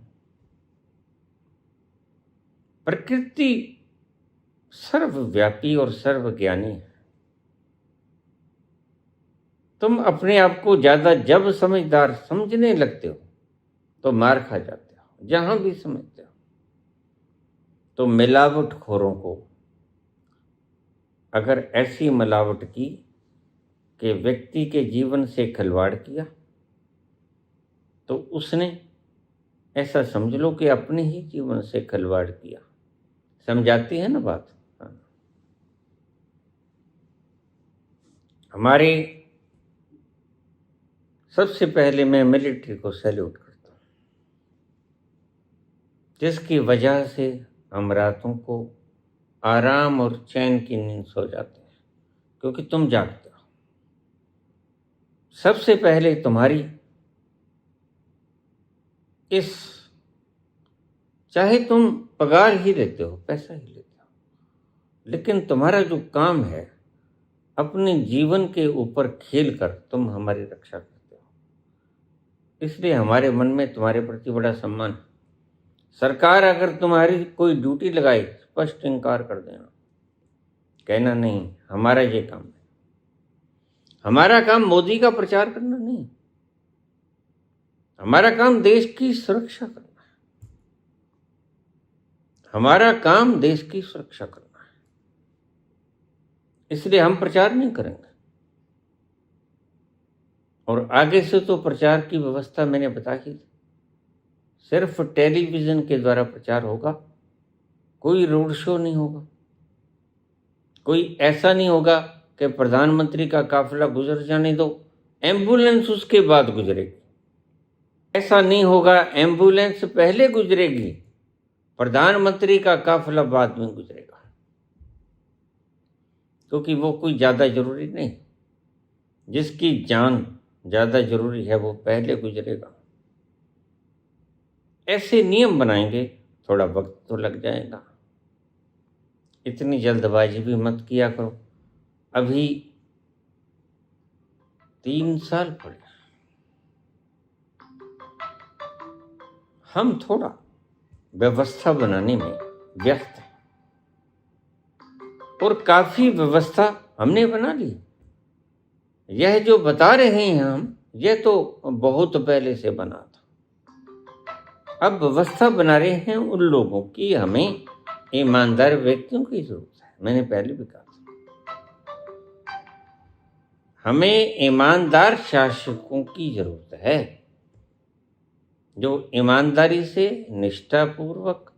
A: प्रकृति सर्वव्यापी और सर्वज्ञानी है। तुम अपने आप को ज़्यादा जब समझदार समझने लगते हो तो मार खा जाते हो, जहां भी समझते हो। तो मिलावटखोरों को अगर ऐसी मिलावट की कि व्यक्ति के जीवन से खिलवाड़ किया, तो उसने ऐसा समझ लो कि अपने ही जीवन से खिलवाड़ किया। समझाती है ना बात? हाँ। हमारे सबसे पहले मैं मिलिट्री को सैल्यूट करता हूँ, जिसकी वजह से हम रातों को आराम और चैन की नींद सो जाते हैं, क्योंकि तुम जागते हो। सबसे पहले तुम्हारी इस, चाहे तुम पगार ही लेते हो, पैसा ही लेते हो, लेकिन तुम्हारा जो काम है अपने जीवन के ऊपर खेल कर तुम हमारी रक्षा करते हो। इसलिए हमारे मन में तुम्हारे प्रति बड़ा सम्मान है। सरकार अगर तुम्हारी कोई ड्यूटी लगाए, स्पष्ट इनकार कर देना, कहना नहीं हमारा ये काम है। हमारा काम मोदी का प्रचार करना नहीं, हमारा काम देश की सुरक्षा करना है। हमारा काम देश की सुरक्षा करना है, इसलिए हम प्रचार नहीं करेंगे। और आगे से तो प्रचार की व्यवस्था मैंने बता ही, सिर्फ टेलीविजन के द्वारा प्रचार होगा, कोई रोड शो नहीं होगा। कोई ऐसा नहीं होगा कि प्रधानमंत्री का काफिला गुजर जाने दो, एम्बुलेंस उसके बाद गुजरेगी। ऐसा नहीं होगा, एम्बुलेंस पहले गुजरेगी, प्रधानमंत्री का काफिला बाद में गुजरेगा। क्योंकि वो कोई ज़्यादा जरूरी नहीं, जिसकी जान ज़्यादा जरूरी है वो पहले गुजरेगा। ऐसे नियम बनाएंगे, थोड़ा वक्त तो लग जाएगा। इतनी जल्दबाजी भी मत किया करो। अभी 3 साल पड़े, हम थोड़ा व्यवस्था बनाने में व्यस्त हैं, और काफी व्यवस्था हमने बना ली। यह जो बता रहे हैं हम, यह तो बहुत पहले से बना था। अब व्यवस्था बना रहे हैं उन लोगों की, हमें ईमानदार व्यक्तियों की जरूरत है। मैंने पहले भी कहा था, हमें ईमानदार शासकों की जरूरत है। जो ईमानदारी से निष्ठापूर्वक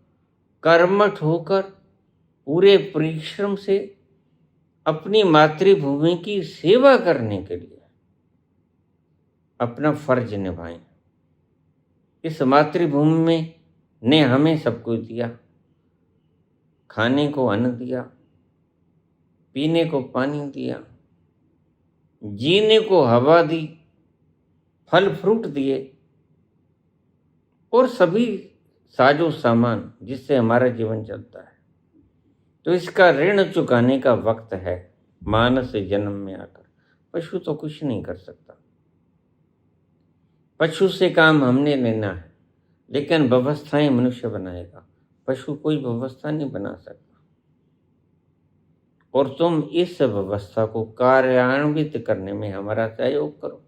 A: कर्मठ होकर पूरे परिश्रम से अपनी मातृभूमि की सेवा करने के लिए अपना फर्ज निभाएं। इस मातृभूमि में ने हमें सब कुछ दिया, खाने को अन्न दिया, पीने को पानी दिया, जीने को हवा दी, फल फ्रूट दिए और सभी साजो सामान जिससे हमारा जीवन चलता है। तो इसका ऋण चुकाने का वक्त है मानस जन्म में आकर। पशु तो कुछ नहीं कर सकता, पशु से काम हमने लेना है, लेकिन व्यवस्थाएं मनुष्य बनाएगा। पशु कोई व्यवस्था नहीं बना सकता। और तुम इस व्यवस्था को कार्यान्वित करने में हमारा सहयोग करो,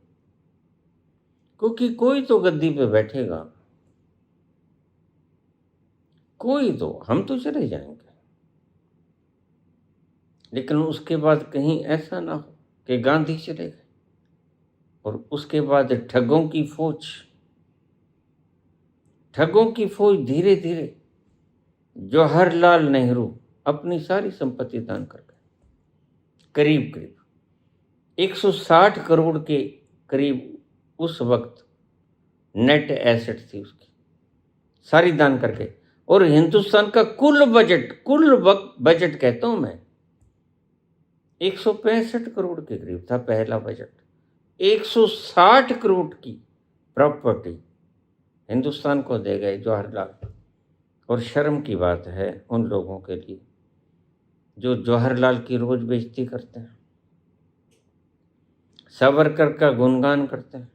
A: क्योंकि कोई तो गद्दी पे बैठेगा, कोई तो, हम तो चले जाएंगे, लेकिन उसके बाद कहीं ऐसा ना हो कि गांधी चले गए और उसके बाद ठगों की फौज धीरे धीरे जवाहरलाल नेहरू अपनी सारी संपत्ति दान कर गए। करीब 160 करोड़ के करीब उस वक्त नेट एसेट थी उसकी, सारी दान करके। और हिंदुस्तान का कुल बजट कहता हूं मैं 165 करोड़ के करीब था पहला बजट। 160 करोड़ की प्रॉपर्टी हिंदुस्तान को दे गए जवाहरलाल। और शर्म की बात है उन लोगों के लिए जो जवाहरलाल की रोज बेइज्जती करते हैं, सावरकर का गुणगान करते हैं,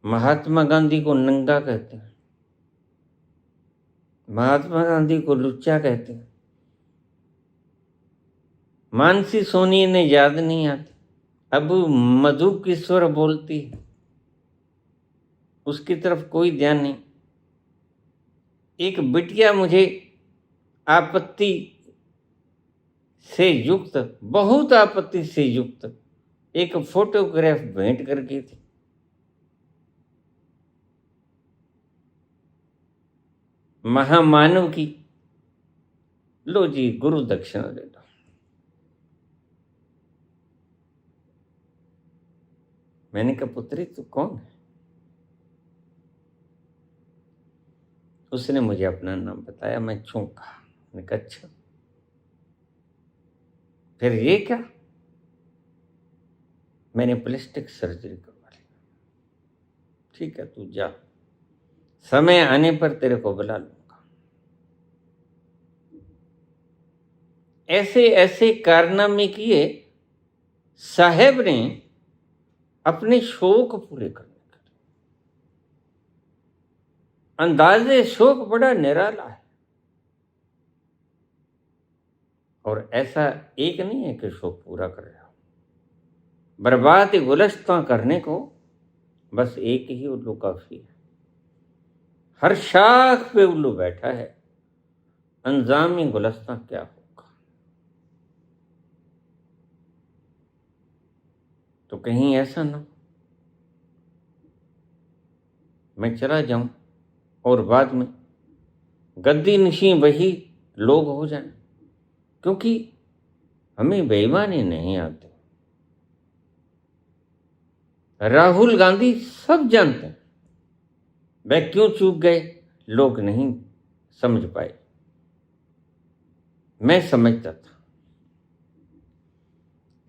A: महात्मा गांधी को नंगा कहते हैं, महात्मा गांधी को लुच्चा कहते हैं। मानसी सोनी ने याद नहीं आती, अब मधु किशोर बोलती है, उसकी तरफ कोई ध्यान नहीं। एक बिटिया मुझे आपत्ति से युक्त, बहुत आपत्ति से युक्त एक फोटोग्राफ भेंट कर गई थी। महामानव की, लो जी गुरु दक्षिणा दे दो। मैंने कहा पुत्री तू कौन है? उसने मुझे अपना नाम बताया, मैं चौंका। मैंने कहा अच्छा, फिर ये क्या? मैंने प्लास्टिक सर्जरी करवा ली। ठीक है तू जा, समय आने पर तेरे को बुला लूंगा। ऐसे ऐसे कारनामे किए साहेब ने अपने शौक पूरे करने के लिए। अंदाजे शौक बड़ा निराला है, और ऐसा एक नहीं है कि शौक पूरा कर रहा हो। बर्बाद गुलस्तां करने को बस एक ही उल्लू काफी है। हर शाख पे उल्लू बैठा है, अंजामी गुलस्तां क्या होगा? तो कहीं ऐसा ना मैं चला जाऊं और बाद में गद्दी नशीं वही लोग हो जाएं, क्योंकि हमें बेईमानी नहीं आती। राहुल गांधी सब जानते हैं, वह क्यों चूक गए लोग नहीं समझ पाए। मैं समझता था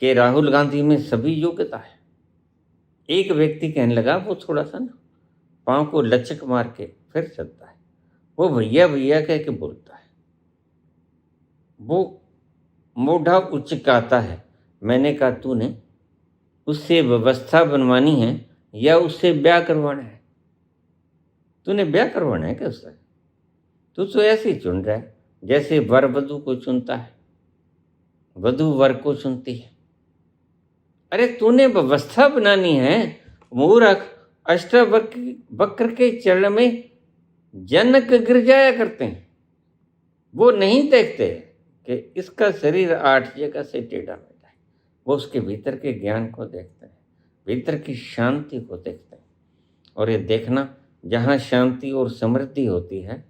A: कि राहुल गांधी में सभी योग्यता है। एक व्यक्ति कहने लगा, वो थोड़ा सा ना पांव को लचक मार के फिर चलता है, वो भैया भैया कह के बोलता है, वो मोढ़ा उचकाता है। मैंने कहा तूने उससे व्यवस्था बनवानी है या उससे ब्याह करवाना है? तूने ब्याह करवाना है क्या उससे? तू तो ऐसे ही चुन रहा है जैसे वर वधू को चुनता है, वधू वर को चुनती है। अरे तूने व्यवस्था बनानी है। मूर्ख अष्टावक्र के चरण में जनक गिर जाया करते हैं, वो नहीं देखते कि इसका शरीर 8 जगह से टेढ़ा मेढ़ा है। वो उसके भीतर के ज्ञान को देखते हैं, भीतर की शांति को देखते हैं। और ये देखना, जहाँ शांति और समृद्धि होती है,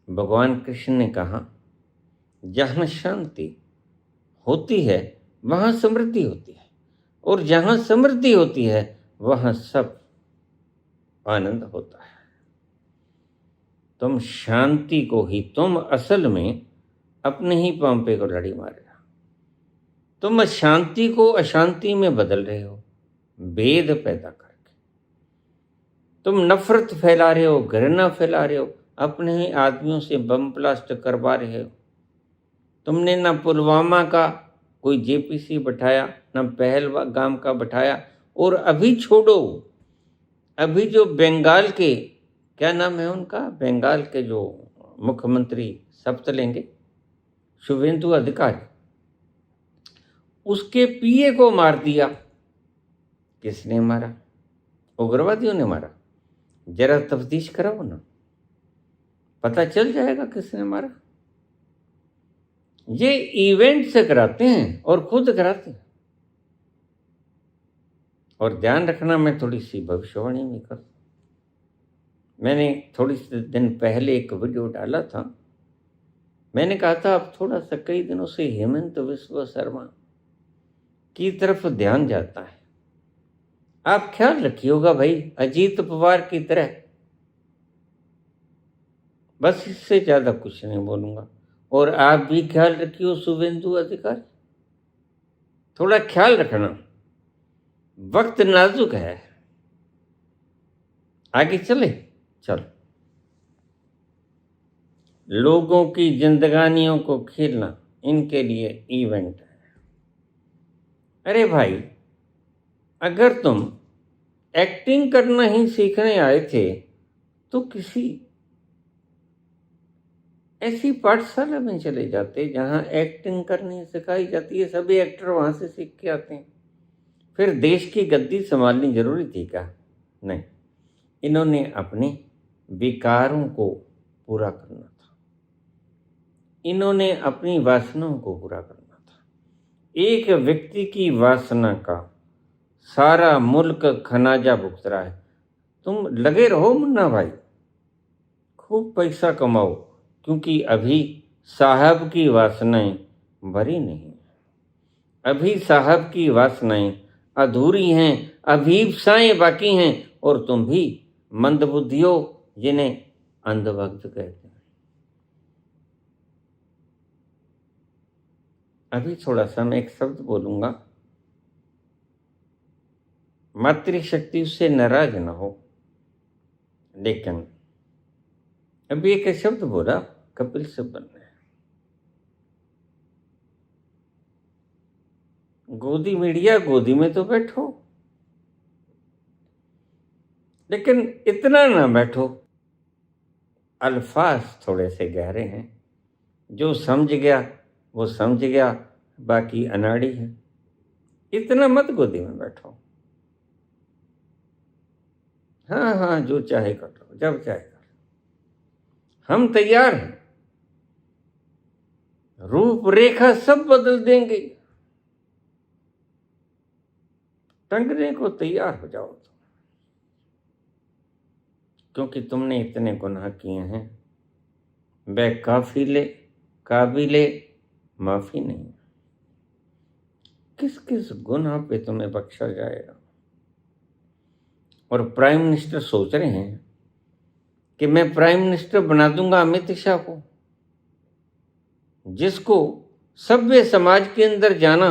A: भगवान कृष्ण ने कहा जहाँ शांति होती है वहाँ समृद्धि होती है, और जहाँ समृद्धि होती है वहाँ सब आनंद होता है। तुम शांति को ही, तुम असल में अपने ही पांव पे को लड़ी मार रहे हो। तुम अशांति को अशांति में बदल रहे हो, भेद पैदा करके। तुम नफरत फैला रहे हो, घृणा फैला रहे हो, अपने ही आदमियों से बम ब्लास्ट करवा रहे हो। तुमने ना पुलवामा का कोई जेपीसी बैठाया, ना पहलगाम का बैठाया, और अभी छोड़ो, अभी जो बंगाल के, क्या नाम है उनका, बंगाल के जो मुख्यमंत्री शपथ लेंगे, शुभेंदु अधिकारी, उसके पीए को मार दिया। किसने मारा? उग्रवादियों ने मारा। जरा तफ्तीश कराओ ना, पता चल जाएगा किसने मारा। ये इवेंट से कराते हैं और खुद कराते हैं। और ध्यान रखना, मैं थोड़ी सी भविष्यवाणी भी कर, मैंने थोड़ी सी दिन पहले एक वीडियो डाला था। मैंने कहा था अब थोड़ा सा कई दिनों से हेमंत बिस्वा शर्मा की तरफ ध्यान जाता है। आप ख्याल रखिएगा भाई, अजीत पवार की तरह। बस इससे ज्यादा कुछ नहीं बोलूंगा। और आप भी ख्याल रखियो शुभेंदु अधिकारी, थोड़ा ख्याल रखना, वक्त नाजुक है। आगे चले, चलो। लोगों की जिंदगानियों को खेलना इनके लिए इवेंट है। अरे भाई, अगर तुम एक्टिंग करना ही सीखने आए थे तो किसी ऐसी पाठशाला में चले जाते जहां एक्टिंग करनी सिखाई जाती है। सभी एक्टर वहां से सीख के आते हैं। फिर देश की गद्दी संभालनी जरूरी थी क्या? नहीं, इन्होंने अपने विकारों को पूरा करना था, इन्होंने अपनी वासनाओं को पूरा करना था। एक व्यक्ति की वासना का सारा मुल्क खनाजा भुगत रहा है। तुम लगे रहो मुन्ना भाई, खूब पैसा कमाओ, क्योंकि अभी साहब की वासनाएं भरी नहीं, अभी साहब की वासनाएं अधूरी हैं, अभीप्साएं बाकी हैं, और तुम भी मंदबुद्धि हो जिन्हें अंधभक्त कहते हैं। अभी थोड़ा सा मैं एक शब्द बोलूंगा, मातृशक्ति से नाराज न हो, लेकिन अभी एक शब्द बोला कपिल सिब्बल ने, गोदी मीडिया, गोदी में तो बैठो, लेकिन इतना ना बैठो। अल्फाज थोड़े से गहरे हैं, जो समझ गया वो समझ गया, बाकी अनाड़ी है। इतना मत गोदी में बैठो। हाँ हाँ, जो चाहे कर लो, जब चाहे कर लो, हम तैयार हैं, रूपरेखा सब बदल देंगे। टंगने को तैयार हो जाओ तुम, क्योंकि तुमने इतने गुनाह किए हैं, वे काबिले माफी नहीं। किस किस गुनाह पे तुम्हें बख्शा जाएगा? और प्राइम मिनिस्टर सोच रहे हैं कि मैं प्राइम मिनिस्टर बना दूंगा अमित शाह को, जिसको सभ्य समाज के अंदर जाना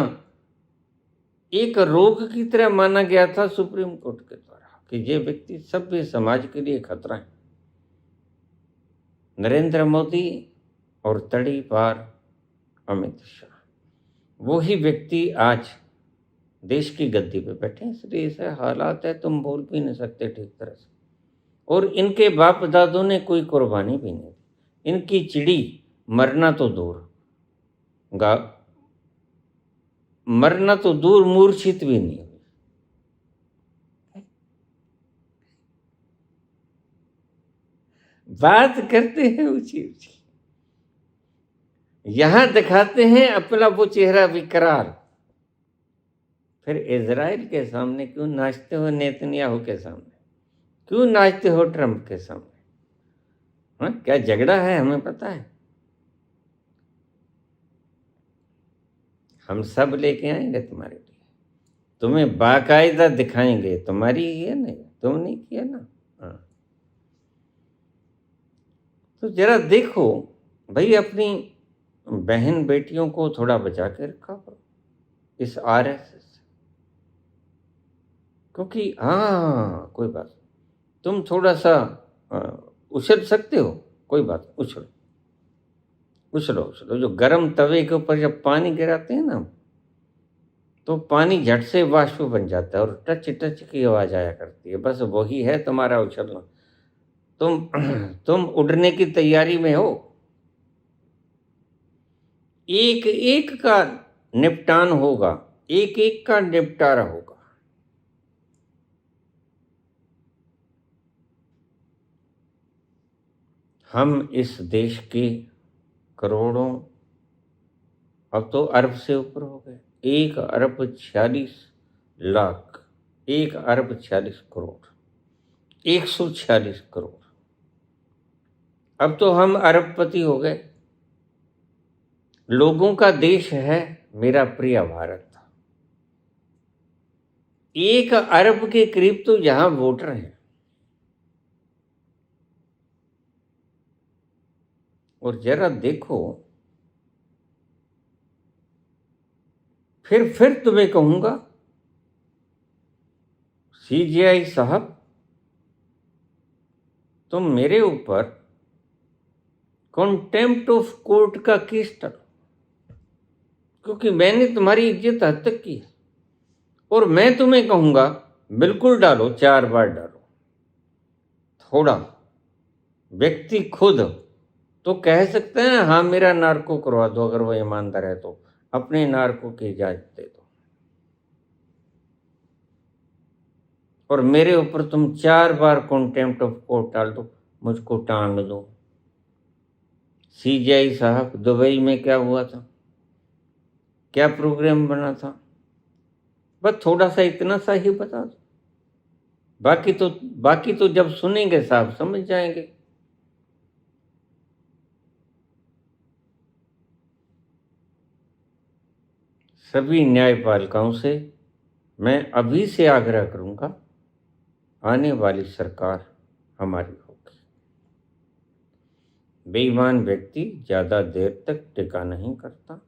A: एक रोग की तरह माना गया था सुप्रीम कोर्ट के द्वारा, कि ये व्यक्ति सभ्य समाज के लिए खतरा है। नरेंद्र मोदी और तड़ी पार अमित शाह, वही व्यक्ति आज देश की गद्दी पे बैठे। इसलिए ऐसे हालात है, तुम बोल भी नहीं सकते ठीक तरह से। और इनके बाप दादों ने कोई कुर्बानी भी नहीं दी। इनकी चिड़ी मरना तो दूर मूर्छित भी नहीं हुई। बात करते हैं ऊंची ऊंची, यहां दिखाते हैं अपना वो चेहरा विकराल, फिर इजराइल के सामने क्यों नाचते हो, नेतन्याहू के सामने क्यों नाचते हो, ट्रंप के सामने? हाँ, क्या झगड़ा है हमें पता है। हम सब लेके आएंगे तुम्हारे लिए, तुम्हें बाकायदा दिखाएंगे। तुम्हारी ही है नहीं, तुम नहीं किया ना। हाँ, तो जरा देखो भाई, अपनी बहन बेटियों को थोड़ा बचा के रखा करो इस आरएसएस से। क्योंकि हाँ, कोई बात, तुम थोड़ा सा उछल सकते हो, कोई बात, उछलो उछलो उछलो। जो गर्म तवे के ऊपर जब पानी गिराते हैं ना, तो पानी झट से वाष्प बन जाता है और टच टच की आवाज आया करती है। बस वही है तुम्हारा उछलना। तुम उड़ने की तैयारी में हो। एक एक का निपटान होगा, एक एक का निपटारा होगा। हम इस देश के करोड़ों, अब तो अरब से ऊपर हो गए, 1 अरब 46 लाख, 1 अरब 46 करोड़, 146 करोड़। अब तो हम अरबपति हो गए। लोगों का देश है मेरा प्रिय भारत। 1 अरब के करीब तो यहां वोटर हैं। और जरा देखो, फिर तुम्हें कहूंगा, सीजीआई साहब, तुम मेरे ऊपर कॉन्टेम्प्ट ऑफ कोर्ट का केस डालो, क्योंकि मैंने तुम्हारी इज्जत हद तक की है। और मैं तुम्हें कहूंगा बिल्कुल डालो, 4 बार डालो। थोड़ा व्यक्ति खुद तो कह सकते हैं हाँ मेरा नार्को करवा दो, अगर वो ईमानदार है तो अपने नार्को की इजाजत दे दो। और मेरे ऊपर तुम 4 बार कॉन्टेम्प्ट ऑफ कोर्ट डाल दो, मुझको टांग दो। सीजीआई साहब, दुबई में क्या हुआ था, क्या प्रोग्राम बना था, बस थोड़ा सा इतना सा ही बता दो। बाकी तो जब सुनेंगे साहब समझ जाएंगे। सभी न्यायपालिकाओं से मैं अभी से आग्रह करूंगा, आने वाली सरकार हमारी होगी। बेईमान व्यक्ति ज्यादा देर तक टिका नहीं करता।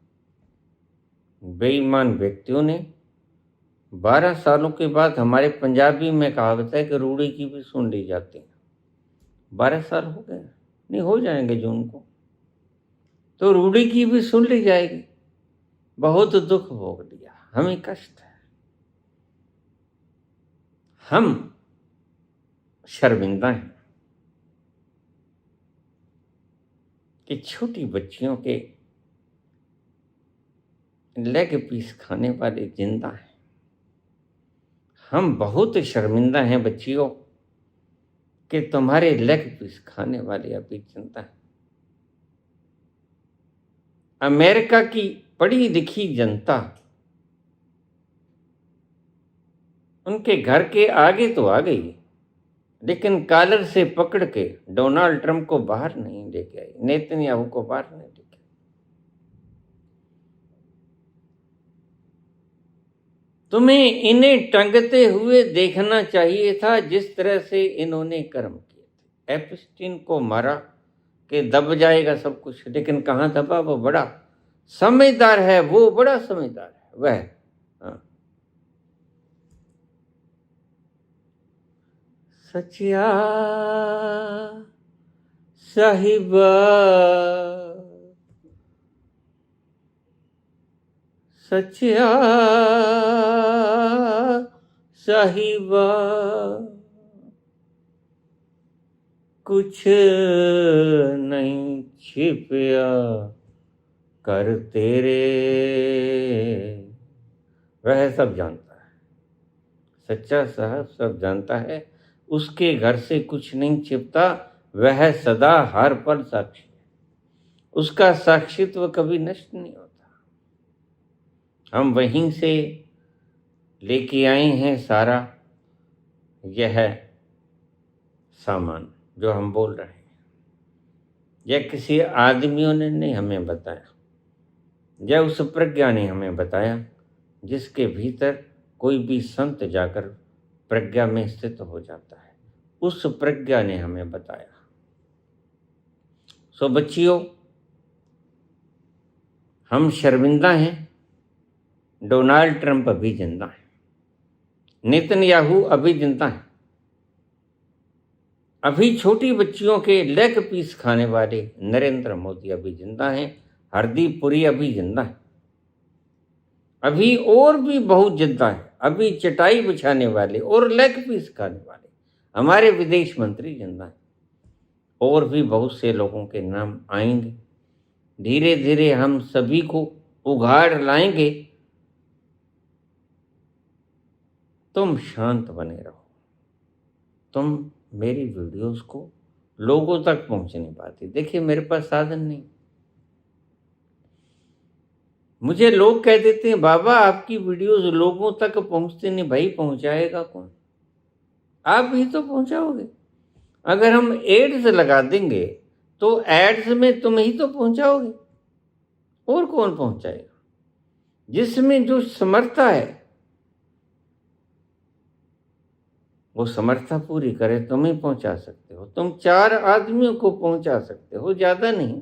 A: बेईमान व्यक्तियों ने 12 सालों के बाद, हमारे पंजाबी में कहावत है कि रूड़ी की भी सुन ली जाती है। 12 साल हो गए, नहीं हो जाएंगे जून को, तो रूड़ी की भी सुन ली जाएगी। बहुत दुख भोग लिया, हमें कष्ट है, हम शर्मिंदा हैं कि छोटी बच्चियों के लेग पीस खाने वाले जिंदा हैं। हम बहुत शर्मिंदा हैं बच्चियों कि तुम्हारे लेग पीस खाने वाले अभी जिंदा हैं। अमेरिका की पढ़ी लिखी जनता उनके घर के आगे तो आ गई, लेकिन कॉलर से पकड़ के डोनाल्ड ट्रंप को बाहर नहीं लेके आई, नेतन्याहू को बाहर नहीं लेके आई। तुम्हें इन्हें टंगते हुए देखना चाहिए था, जिस तरह से इन्होंने कर्म किए थे। एप्स्टीन को मारा कि दब जाएगा सब कुछ, लेकिन कहाँ दबा। वो बड़ा समझदार है, वो बड़ा समझदार है वह। हाँ। सचिया साहिबा, सचिया साहिबा, कुछ नहीं छिपया कर तेरे। वह सब जानता है, सच्चा साहब सब जानता है। उसके घर से कुछ नहीं छिपता, वह सदा हर पल साक्षी है। उसका साक्षित्व कभी नष्ट नहीं होता। हम वहीं से लेके आए हैं सारा यह सामान जो हम बोल रहे हैं। यह किसी आदमियों ने नहीं हमें बताया, यह उस प्रज्ञा ने हमें बताया जिसके भीतर कोई भी संत जाकर प्रज्ञा में स्थित हो जाता है। उस प्रज्ञा ने हमें बताया। सो बच्चियों, हम शर्मिंदा हैं, डोनाल्ड ट्रंप अभी जिंदा है, नेतन्याहू अभी जिंदा है, अभी छोटी बच्चियों के लेग पीस खाने वाले नरेंद्र मोदी अभी जिंदा हैं, हरदीप पुरी अभी जिंदा है, अभी और भी बहुत जिंदा है, अभी चटाई बिछाने वाले और लेग पीस खाने वाले हमारे विदेश मंत्री जिंदा है, और भी बहुत से लोगों के नाम आएंगे। धीरे धीरे हम सभी को उघाड़ लाएंगे। तुम शांत बने रहो। तुम मेरी वीडियोस को लोगों तक पहुंच नहीं पाती। देखिए, मेरे पास साधन नहीं। मुझे लोग कह देते हैं, बाबा आपकी वीडियोस लोगों तक पहुंचती नहीं। भाई, पहुंचाएगा कौन? आप ही तो पहुंचाओगे। अगर हम एड्स लगा देंगे तो एड्स में तुम ही तो पहुंचाओगे, और कौन पहुंचाएगा? जिसमें जो समर्था है वो समर्था पूरी करे, तुम ही पहुंचा सकते हो। तुम 4 आदमियों को पहुंचा सकते हो, ज्यादा नहीं।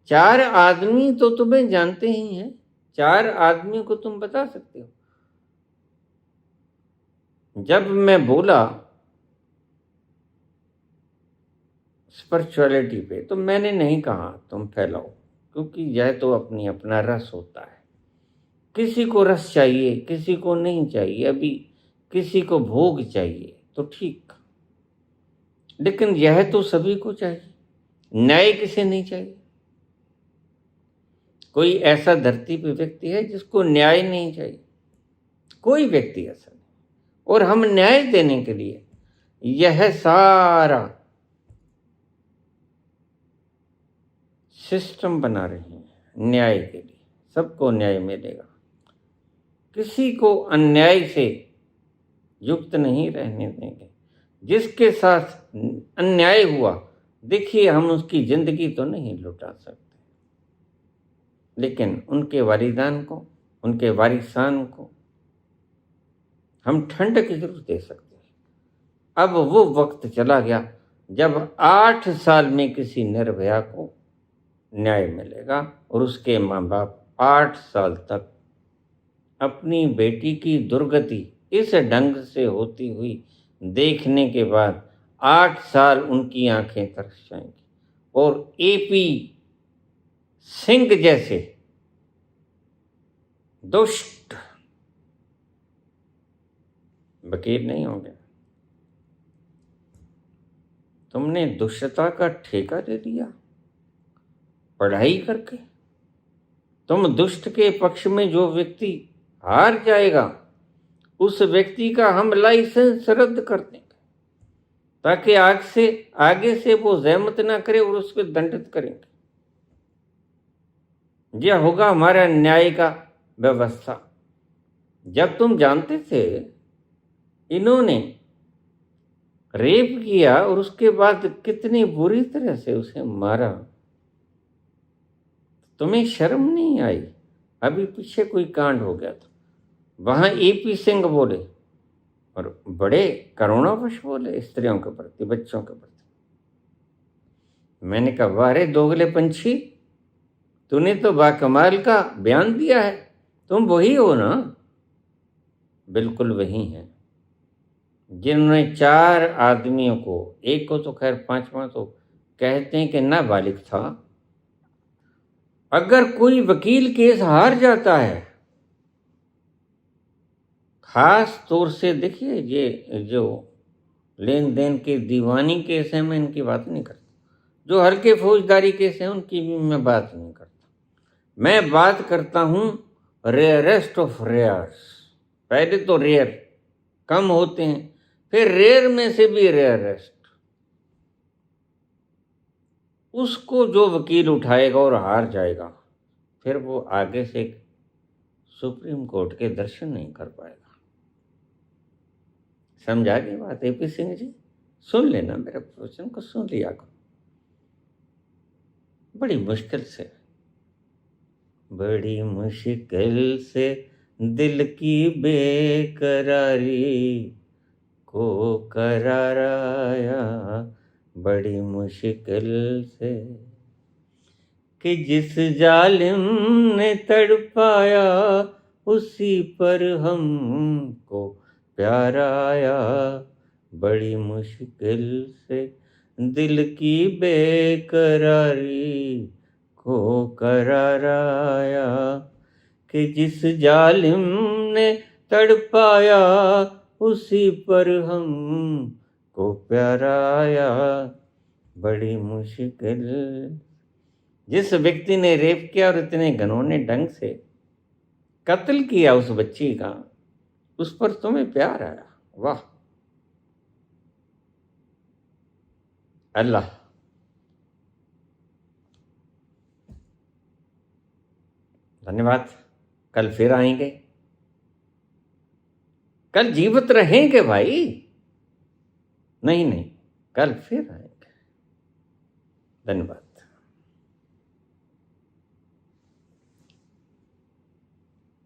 A: 4 आदमी तो तुम्हें जानते ही हैं, 4 आदमियों को तुम बता सकते हो। जब मैं बोला स्पिरिचुअलिटी पे, तो मैंने नहीं कहा तुम फैलाओ, क्योंकि यह तो अपनी अपना रस होता है। किसी को रस चाहिए, किसी को नहीं चाहिए, अभी किसी को भोग चाहिए तो ठीक, लेकिन यह तो सभी को चाहिए। न्याय किसे नहीं चाहिए? कोई ऐसा धरती पे व्यक्ति है जिसको न्याय नहीं चाहिए? कोई व्यक्ति ऐसा नहीं। और हम न्याय देने के लिए यह सारा सिस्टम बना रहे हैं न्याय के लिए। सबको न्याय मिलेगा, किसी को अन्याय से युक्त नहीं रहने देंगे। जिसके साथ अन्याय हुआ, देखिए, हम उसकी जिंदगी तो नहीं लुटा सकते, लेकिन उनके वालिदान को, उनके वारिसान को हम ठंडक जरूर दे सकते हैं। अब वो वक्त चला गया जब 8 साल में किसी निर्भया को न्याय मिलेगा और उसके माँ बाप 8 साल तक अपनी बेटी की दुर्गति इस ढंग से होती हुई देखने के बाद 8 साल उनकी आंखें तरस जाएंगी, और एपी सिंह जैसे दुष्ट वकील नहीं होंगे। तुमने दुष्टता का ठेका ले लिया पढ़ाई करके। तुम दुष्ट के पक्ष में जो व्यक्ति हार जाएगा, उस व्यक्ति का हम लाइसेंस रद्द कर देंगे, ताकि आगे से वो जहमत ना करे और उसको दंडित करेंगे। यह होगा हमारा न्याय का व्यवस्था। जब तुम जानते थे इन्होंने रेप किया और उसके बाद कितनी बुरी तरह से उसे मारा, तुम्हें शर्म नहीं आई? अभी पीछे कोई कांड हो गया था, वहां एपी सिंह बोले और बड़े करुणावश बोले स्त्रियों के प्रति, बच्चों के प्रति। मैंने कहा, वाह रे दोगले पंछी, तूने तो बाकमाल का बयान दिया है। तुम वही हो ना? बिल्कुल वही हैं जिन्होंने 4 आदमियों को, एक को तो खैर 5वां तो कहते हैं कि नाबालिग था। अगर कोई वकील केस हार जाता है, खास तौर से देखिए, ये जो लेन देन के दीवानी केस हैं, मैं इनकी बात नहीं करता। जो हल्के फौजदारी केस हैं उनकी भी मैं बात नहीं करता। मैं बात करता हूं रेयरेस्ट ऑफ रेयर्स। पहले तो रेयर कम होते हैं, फिर रेयर में से भी रेयरेस्ट। उसको जो वकील उठाएगा और हार जाएगा, फिर वो आगे से सुप्रीम कोर्ट के दर्शन नहीं कर पाएगा। समझा गई बात एपी सिंह जी? सुन लेना, मेरे प्रवचन को सुन लिया करो। बड़ी मुश्किल से दिल की बेकरारी को कराराया, बड़ी मुश्किल से, कि जिस जालिम ने तड़पाया उसी पर हमको प्यार आया, बड़ी मुश्किल से दिल की बेकरारी को करार आया, कि जिस जालिम ने तड़पाया उसी पर हमको प्यार आया, बड़ी मुश्किल। जिस व्यक्ति ने रेप किया और इतने घिनौने ढंग से कत्ल किया उस बच्ची का, उस पर तुम्हें प्यार आया। वाह अल्लाह। धन्यवाद। कल फिर आएंगे, कल जीवित रहेंगे भाई। नहीं, कल फिर आएंगे। धन्यवाद।